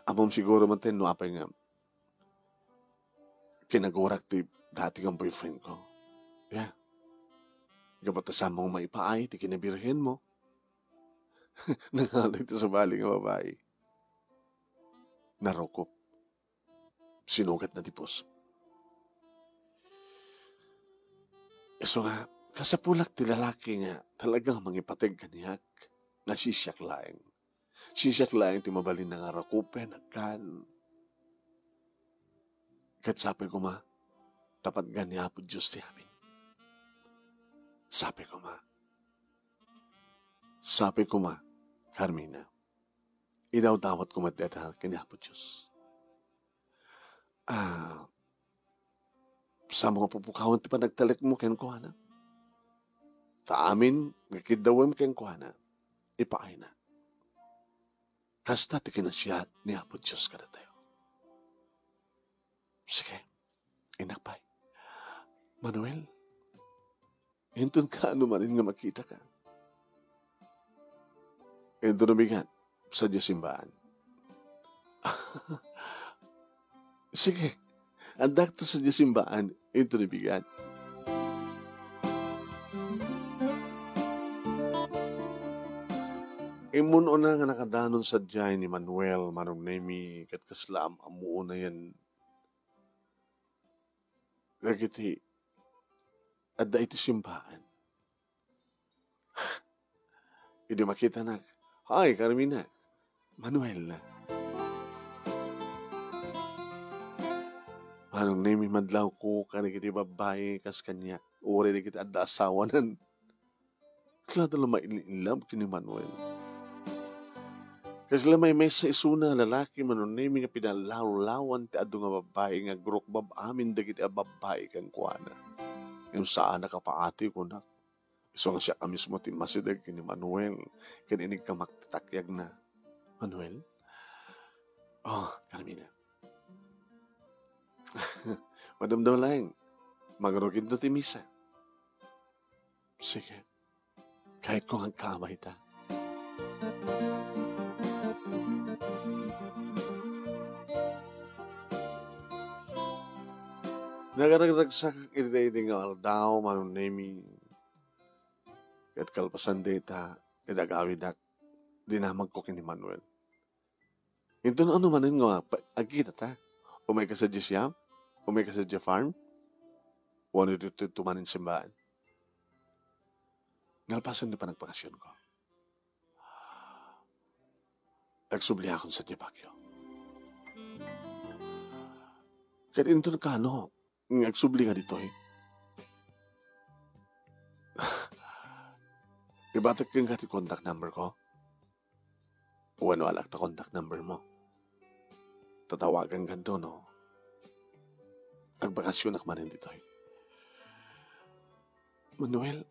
Amom siguro man tayo, no apay nga, kinagurak ti dati kang boyfriend ko. Yeah. Gabatasam mong maipaay, ti kinabirhen mo. Nangalit sa bali nga babae. Narokop. Sinugat na ti puso. So nga, kasapulak ti lalaki nga talagang mangipateg kaniyak nga sisyak laeng. Sisyak laeng ti mabalin na nga rakupen, nagkan. Kat sabi ko ma, tapat gani po Diyos ti amin. Sabi ko ma, Carmina, idaw-dawat ko matdeta kani po Diyos. Sa mga pupukawan ti panagtalik mo ken kuhana. Ta amin, ngakidawem ken kuhana, ipaay na. Kasta ti kinasyat ni Apo Diyos kada tayo. Sige, inakpay. Manuel, hintun ka anumanin nga makita ka. Hintun nabigat sa Diyosimbahan. Sige, andak to sa Diyosimbahan, hintun nabigat. Imuno na nga nakadanon sa diyay ni Manuel, manong nemi, kat kaslam, amuo na yan. Nagiti, adda iti simbahan. Hindi makita na, Hi, Carmina, Manuel na. Manong nemi, madlaw ko, kanagiti babae, kas kanya, uri na kita adda asawanan. Klado lang ma-inlove kini Manuel. Kasi lamay may sa isuna lalaki manunimi nga pinalawlawan ti adu nga babae nga grukbab amin dagiti a babae kang kuana. Yung saan nakapaati ko na. Iso nga siya mismo ti masidag kini Manuel. Kaninig ka magtatakyag na. Manuel? Oh, Carmina. Madamdam lang. Magrugin to ti misa. Sige. Kahit kung ang kamay ta. Nagaragsak iti nga aldaw, manunemi, kat kalpasan data, idagawidak, dinamag ko kini Manuel. Ito na ano manin nga, agkita ta, umay ka sa Jisiyam, umay ka sa Farm, wano dito tumanin simbahan. Nalpasan di pa nagpakasyon ko. Nagsubli akong sa Jepakyo. Kat ito na ka, no? Nagsubli ka dito eh. Ibatak kang kati contact number ko. Uwano alak ta contact number mo. Tatawagan ganito, no? Nagbakasyon akmanin dito eh. Manuel,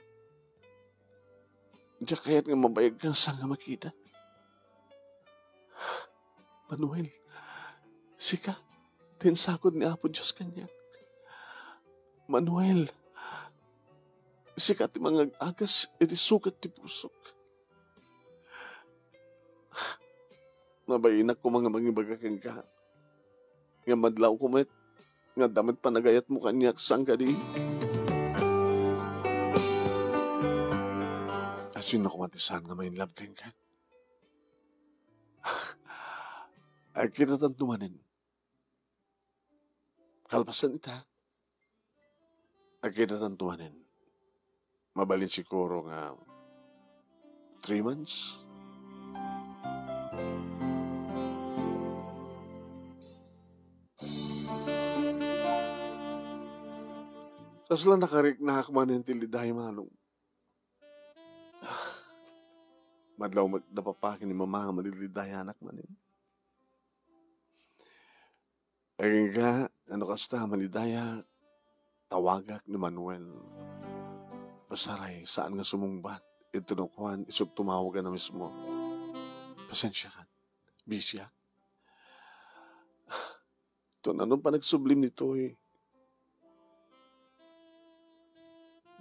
diya kaya't nga mabayag kang saan nga makita. Manuel, sika, tinsakod ni Apo Diyos kanya. Manuel, sikat ti mga agas, iti sukat ti pusok. Nabayinak ko mga mangibaga kang ka. Nga madlaw ko met, nga damit panagayat mo kanyak sang ka di. Asin ako matisan nga may love kang ka. Ay kita tantumanin. Kalpasan ita. Ay kita tantumanin. Mabalin siguro nga 3 months. Sasla nakarik na hakman ng tiliday manong. Madlaw napapakin ni mama maniliday anak manin. Ay nga, ano kasta malidaya, tawagak ni Manuel. Pasaray, saan nga sumungbat? Ito no kuhan, isog tumawag na mismo. Pasensya ka, bisya. Ito na nung pa nagsublim nito eh.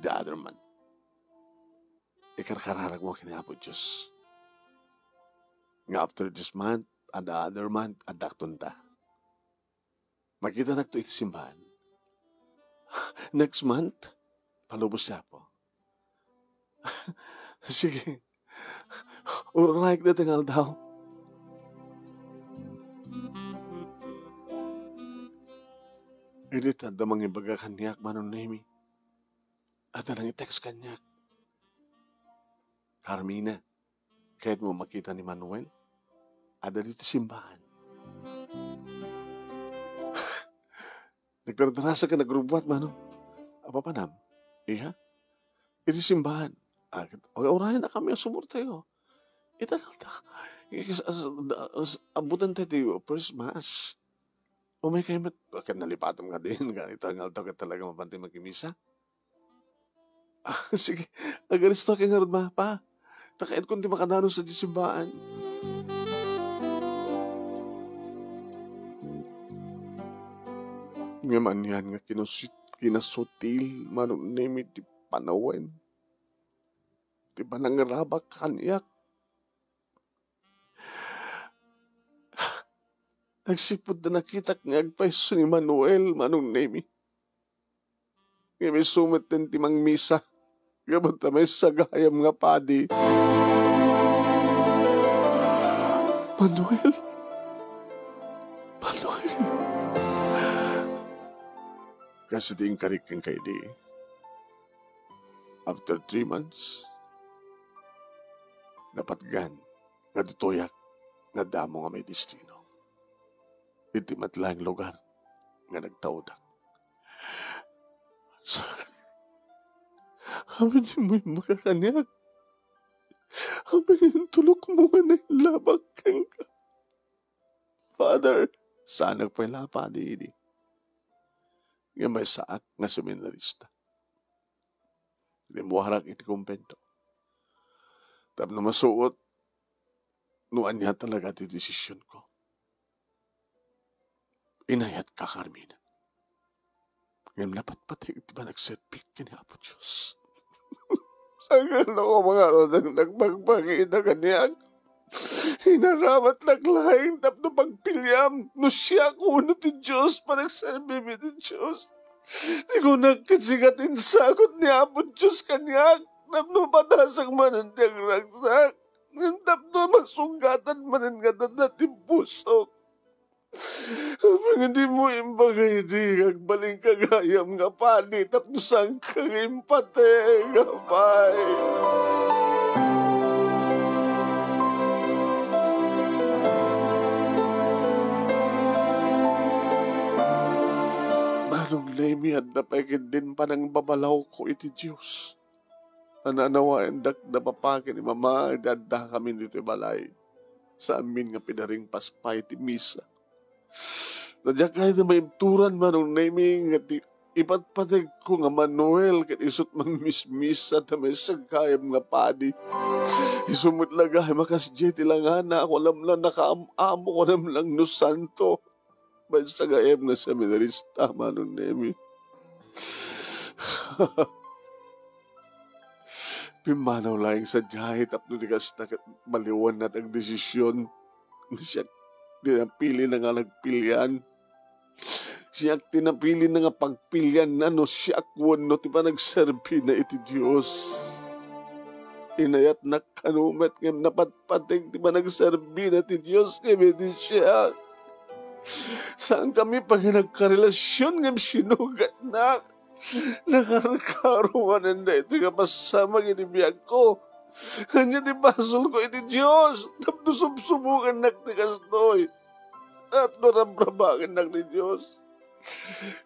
The other man. Ikarkararag mo kinapo Diyos. Nga after this month, and the other month, adakton ta. Makita na ito simbahan. Next month, palubos siya po. Sige. Urang na tingal daw. Edit at damang ibaga kanyak manon nemi. At nang i-text kanyak. Carmina, kahit mo makita ni Manuel, ada dito simbahan. Nagtarasa ka nagrubuat, Manong. Apa pa nam? Iha? Iti simbahan. Orayan na kami ang sumurtayo. Ita lang ta. Abutan tayo first mass. O may kayo bakit nalipatam nga din. Ganito ang altaw ka talaga mapantay magkimisa. Sige, agalisto ka nga rin pa. Takait kung di makadano sa simbahan. Ngaman yan nga kinasutil manong nemi di panawen. Di ba nangarabak kanyak? Nagsipod na nakita nga agpaiso ni Manuel manong nemi. Nga may sumit din timang misa. Gabot na may sagayam nga padi. Manuel? Manuel? Kasi ting kariking kay di. After 3 months, napatgan, nga dutoyak, nga damo nga may destino. Iti matlang lugar, nga nagtaudak. Amin di mo yung makakanyak. Amin yung tulok mo na yung labag kang ka. Father, saan nagpailapa di ini? Nga may saak nga seminarista. Limuharak iti kumpento. Tap na masuot, nuan niya talaga iti desisyon ko. Inayat ka, Carmina. Ngayon napatpatay, di ba nagserpik ka ni Apo Diyos? Sagal ako mga rodang nagpagpakita kaniyag. Hinaramat naglaing tap no pagpilyam. No siya kuno ti Diyos pa nagserbi mi ti Diyos. Di ko nagkasigatin sagot ni Apo Diyos kaniyag. Tap no patasang manan tiyang ragsak. Tap no masugatan manan nga dati pusok. Apang hindi mo imbagay di agbaling kagayam nga panit at nusang kagimpate nga pay. Manong Lemmy at napagin din pa ng babalaw ko iti Diyos. Ananawain dak na papakin ni Mama dada kami dito balay. Sa amin nga pinaring paspay ti misa. Nadya kahit na may turan manong naming at ipatpatag ko nga Manuel kat isot mang mismisa at may sagkayam nga padi. Isumot lagay makasjeti lang na ako alam lang nakaam-amo ko alam lang no santo. May sagayam nga seminarista manong nami. Pimanaw lang sa jahit apno di kas maliwan na ang desisyon. Siya tinapili na nga nagpilian. Siya tinapili na nga pagpilian na no siya akwon no tiba nagserbi na iti Diyos. Inayat na kanumet ngam napatpating tiba nagserbi na iti Diyos ngam iti siya. Saan kami pag nagkarelasyon ngam sinugat na nakarkaruan na ito nga pasama ginibiyag ko. Hanya di basol ko iti Diyos. Tapno subsubukan nak ti kastoy. At norambrabangan nak ni Diyos.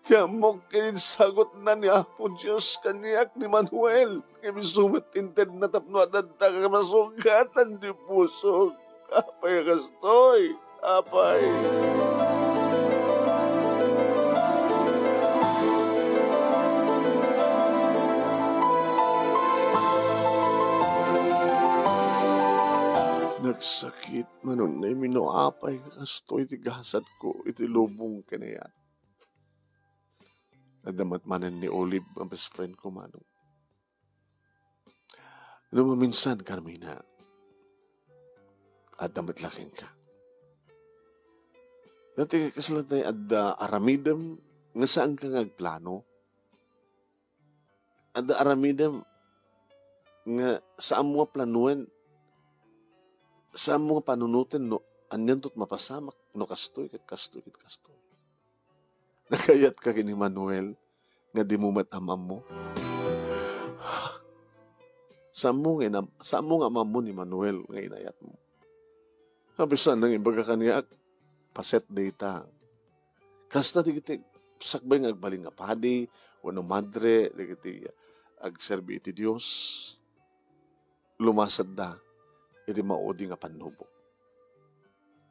Tiamok kinin sagot na ni Apo Diyos kaniyak ni Manuel. Kami sumatinted na tapno at ka masugatan di puso. Apay kastoy. Apay. Nagsakit manon na minuapay kastoy iti gasat ko iti lubong kanayat. Nadamat manan ni Olive ang best friend ko manong. Ano maminsan Carmina at damat laking ka. Dati kasalatay at aramidam nga saan ka ngagplano. At aramidam nga saan mo planuan sa mga panunutin no anyan to't mapasamak no kastoy ket kastoy. Nakayat ka kini Manuel nga di mo matamam mo. Sa mo nga amam mo ni Manuel nga inayat mo. Habisan nang imbaga kaniya paset data. Kasta di kiti sakbay nga agbaling nga padi wano madre di kiti agserbi iti Dios. Lumasad da iti maudi nga panubok.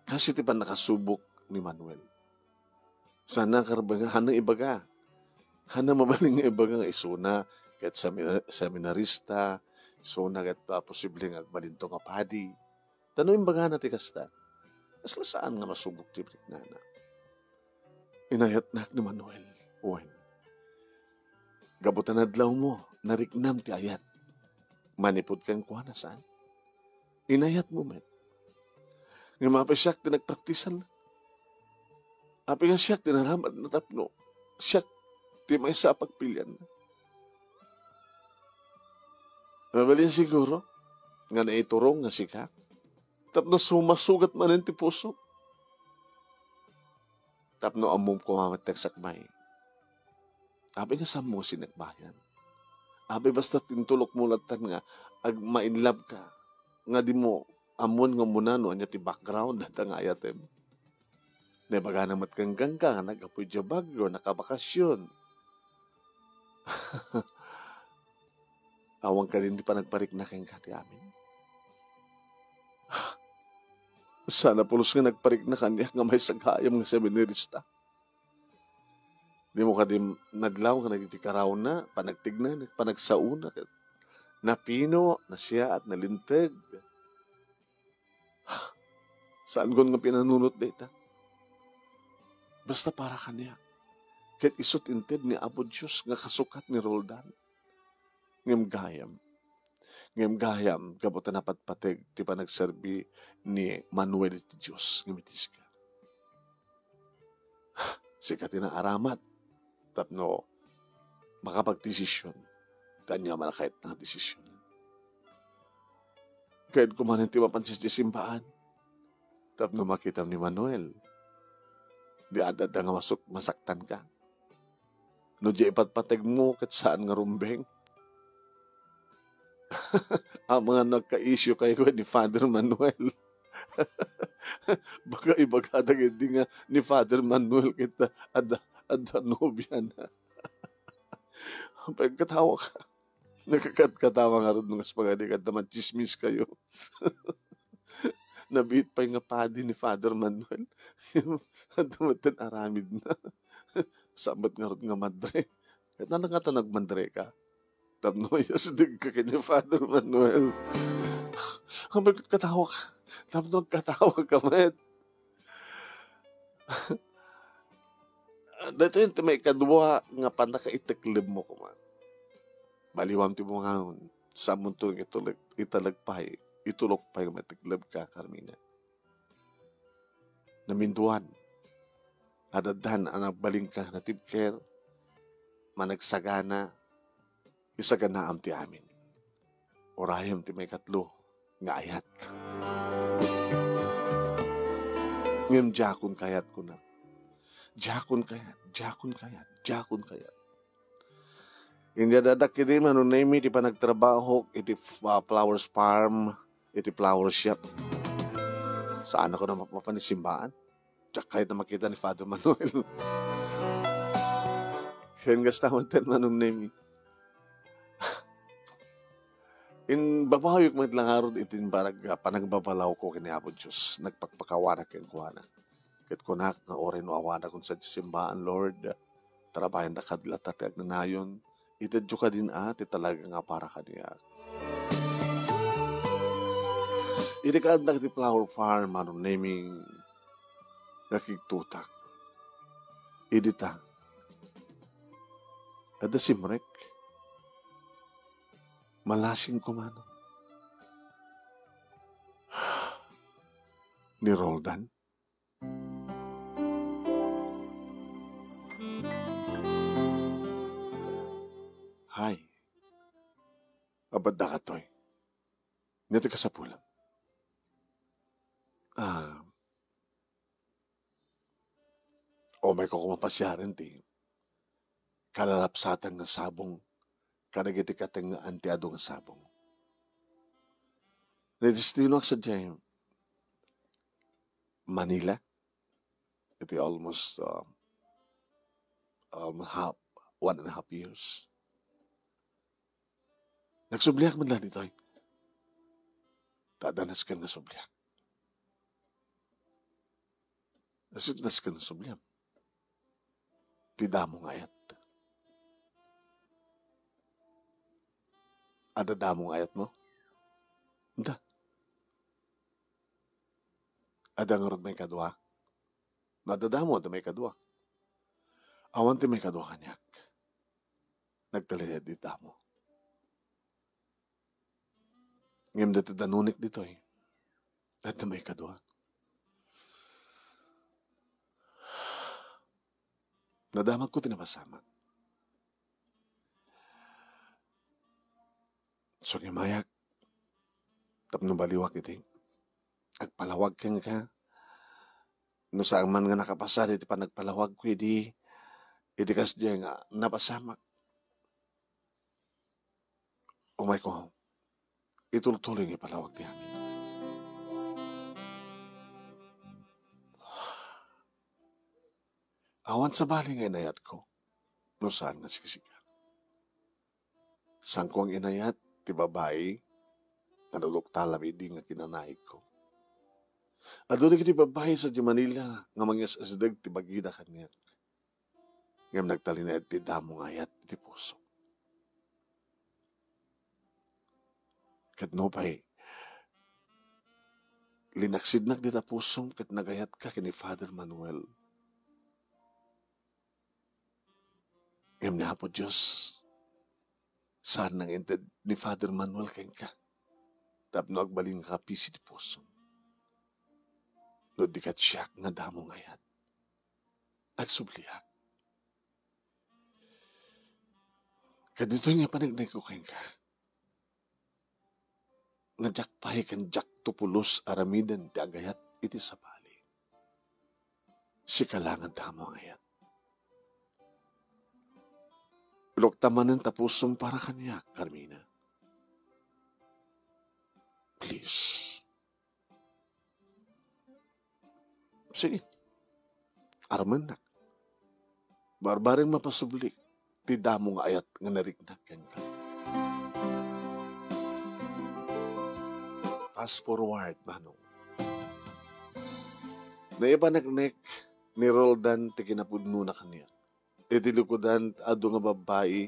Kasi ti pa nakasubok ni Manuel. Sana karba nga, hana ibaga. Hana mabaling nga ibaga nga isuna, kahit seminarista, isuna kahit posible nga agbalinto nga padi. Tanong imbaga na ti kasta. Asla saan nga masubok ti Britnana. Inayat na ni Manuel. Uwan. Gabutan adlaw mo, nariknam ti ayat. Manipod kang kuha na saan? Inayat mo, met. Nga mapasyak, tinagpraktisan. Api nga siyak, tinaramat na tapno. Siyak, di may sa pagpilyan. Mabalin siguro, nga naiturong nga sika. Tapno sumasugat man ti puso. Tapno amom kumamatag sakmay. Api nga sa mo sinagbayan. Api basta tintulok mo latan nga, ag ma-inlove ka. Nga di mo amon nga muna no anya ti background at ang ayatem. Nebaga namat kang gangga, nag-apoy dya bagyo, nakabakasyon. Awang ka rin di pa nagparik na kang kati amin. Sana pulos nga nagparik na kanya nga may sagayam nga seminarista. Di mo ka din naglaw nga nagtikaraw na, panagtignan, panagsauna. Napino na siya at nalintag. Saan ko nga pinanunot data? Basta para kanya. Kahit isot inted ni Apo Diyos nga kasukat ni Roldan. Ngam gayam, kabutan na patpateg, di pa nagserbi ni Manuel ti Diyos. Ngamitis ka. Sikat na aramat. Tapno, makapagdesisyon. Kanya malakait na desisyon. Kahit kumanin ti mapansis di simbaan. Tapno makita ni Manuel. Di adad nga masaktan ka. No di ipatpateg mo kat saan nga rumbeng. Ang mga nagka-issue kayo ni Father Manuel. Baka ibagadag hindi nga ni Father Manuel kita ada nobya na. Pagkatawa ka. Nakakatawa nga rin nung spagadikat naman chismis kayo. Nabit pa yung padi ni Father Manuel. Dumatan aramid na. Sabat nga rin nga madre. Kahit na nga nagmandre ka. Tapno yasdig ka kay ni Father Manuel. Bakit katawa ka? Tapno katawa ka, met. Dito yung may kadwa nga panakaitaklim mo ko man. Baliwam ti mo nga sa muntong italagpay, itulok pa yung matiklab ka, Carmina. Naminduan, adadhan ang baling ka na tibker, managsagana, isaganaam ti amin. Orayam ti may katlo, nga ayat. Ngem jakon kayat ko na. Jakon kayat. Hindi dadak kini manunemi iti panagtrabaho iti flowers farm, iti flower shop. Saan ako na mapanisimbaan? Tsak kahit na makita ni Father Manuel. Yan gastaman ten manunemi. In babahayok mo itlang harod itin barag panagbabalaw ko kini Apo Diyos. Nagpagpakawanak ken kuana. Ket kunak nga oren no awana kun sa simbaan, Lord. Tarabayan na kadlatat kag nanayon. Itadyo ka din ati talaga nga para kaniya. Itikad na kiti flower farm anong naming nakiktutak. Idita. Ada simrek. Malasing kumano. Ni Roldan. Hay. Abad na ka to'y. Nito ka sa pulang. May ko kumapasyarin ti. Kalalapsatan ng sabong. Kanagiti kateng nga antiado ng sabong. Nadistino ak sa dyan. Manila. Iti almost 1.5 years. Nagsubliak man lang dito. Tadanas ka na subliak. Nasitnas ka na subliak. Tida mo ngayat. Adada mo ngayat mo? Hindi. Adang rod may kadwa. Nadada mo ada may kadwa. Awan ti may kadwa kanyak. Nagtaliyad dita mo. Ngayon dito danunik dito eh. Dati may kadwa. Nadamag ko tinapasama. So kimayak. Tapno baliwak iti. Agpalawag kang ka. No saan man nga nakapasad iti pa nagpalawag ko iti. Iti kas diya nga napasama. Umay ko. Itultuloy nga palawag di amin. Awan sa bali nga inayat ko. No saan nga sikisikan. Saan ko ang inayat, ti babae, nga naluktalam hindi nga kinanaig ko. At doon ti babae sa di Manila, nga mangyas asdag ti bagida kanya. Ngam nagtalinayad ti damo ngayat ti puso. Kat no pa'y, linaksidnak dita pusong kat nagayat ka kini Father Manuel. Ngam na po Diyos, saan nang inted ni Father Manuel keng ka? Tapno agbalin ka pisi ti pusong. No di kat siyak nga damo ngayat. Agsubliak. Kadito nga panagnay ko keng ka. Nadjakpay kan jak tupulos aramidan ti agayat iti sabali. Si kalangan damo ngayat. Iloktaman ng tapusong para kanya, Carmina. Please. Sige. Arman na. Barbaring mapasublik. Ti damo nga ayat nga narignak yan ka. Fast forward, manong. Naipanagnek ni Roldan ti kinapudno na kanya. Itilukudan ado nga babae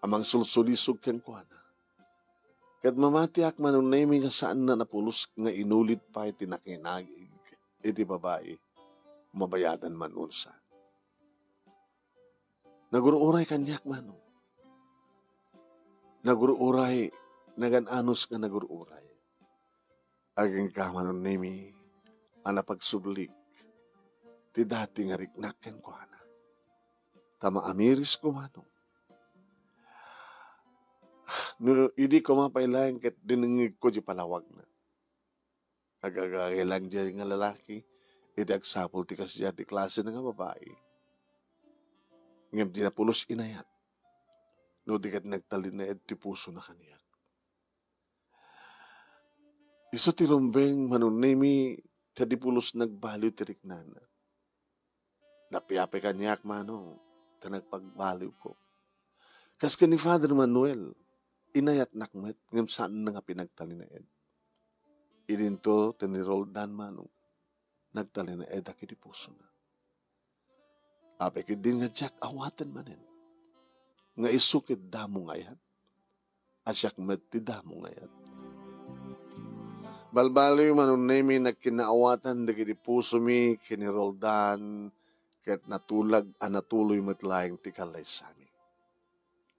amang sulsulisog ken kuana. Kat mamatiak manunay nga saan na napulos nga inulit pa iti nakinagig iti babae mabayadan man unsa. Naguruuray kanyak manong. Naguruuray nagananos nga naguruuray. Aging ka manunay anapagsublik ti dati nga riknak ken kuana. Tama amiris ko manong. No, hindi ko mapailayan kat dinengig ko di palawag na. Agagay lang diyan nga lalaki, iti agsapul ti kasya ti klase na nga babae. Ngam di napulos inayat, no di kat nagtalin na ti puso na kaniyak. Iso ti rumbeng manunemi kadi pulos nagbaliw ti riknana. Napiapi kaniyak manong ta nagpagbaliw ko. Kas ka ni Father Manuel, inayat nakmet ngam saan na nga pinagtalin na ed. Ininto tinirol dan manong nagtalin na ed akiti puso na. Apik din nga Jack awatan manen. Nga isukit damo ngayat. Asyak met ti damo ngayat. Balbaloy manunemi nagkinaawatan dagiti puso mi kiniroldan ket natulag anatuloy metlaeng ti kalay sami.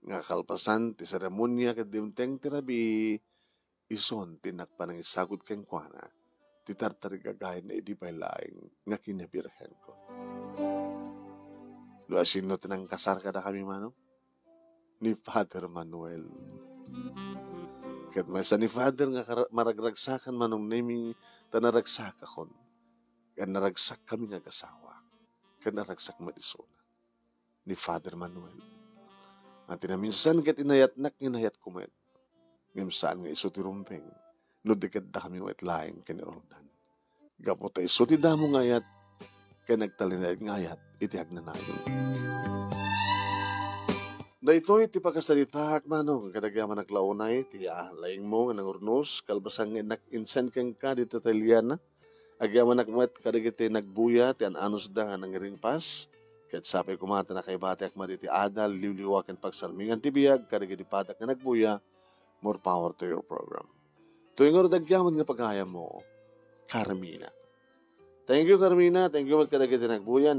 Nga kalpasan ti seremonya ket dimteng ti rabi ison ti nakpanangisagot ken kuana ti tartarigagay na idipay laeng nga kinabirhen ko. Do asino tinang kasar kada kami mano? Ni Father Manuel. Ket maysa ni Father nga maragragsakan manong nemi tanaragsak akon. Ken naragsak kami nga gasawa. Ken naragsak madisona. Ni Father Manuel. At tinaminsan ket inayatnak inayat kumet. Ngem saan nga iso ti rumpeng. No diked da kami wet laeng ken Roldan. Gapo ta iso ti damo ngayat ken nagtalinayag ngayat iti agnanayon. Da ito'y ti pagkasalita manong kadagyaman naglaunay ti laing mo nga nangurnos kalbasang insen keng ka dito Italiana agyaman nakmet kadagiti nagbuya ti ananos da nga nangiringpas ket sapay kumata na kay batek maditi adal liwliwa ken pagsalmingan ti biag kadagiti patak nga nagbuya more power to your program. Tuwing dagyaman nga pagayam mo Carmina. Thank you Carmina, thank you kadagiti nagbuya.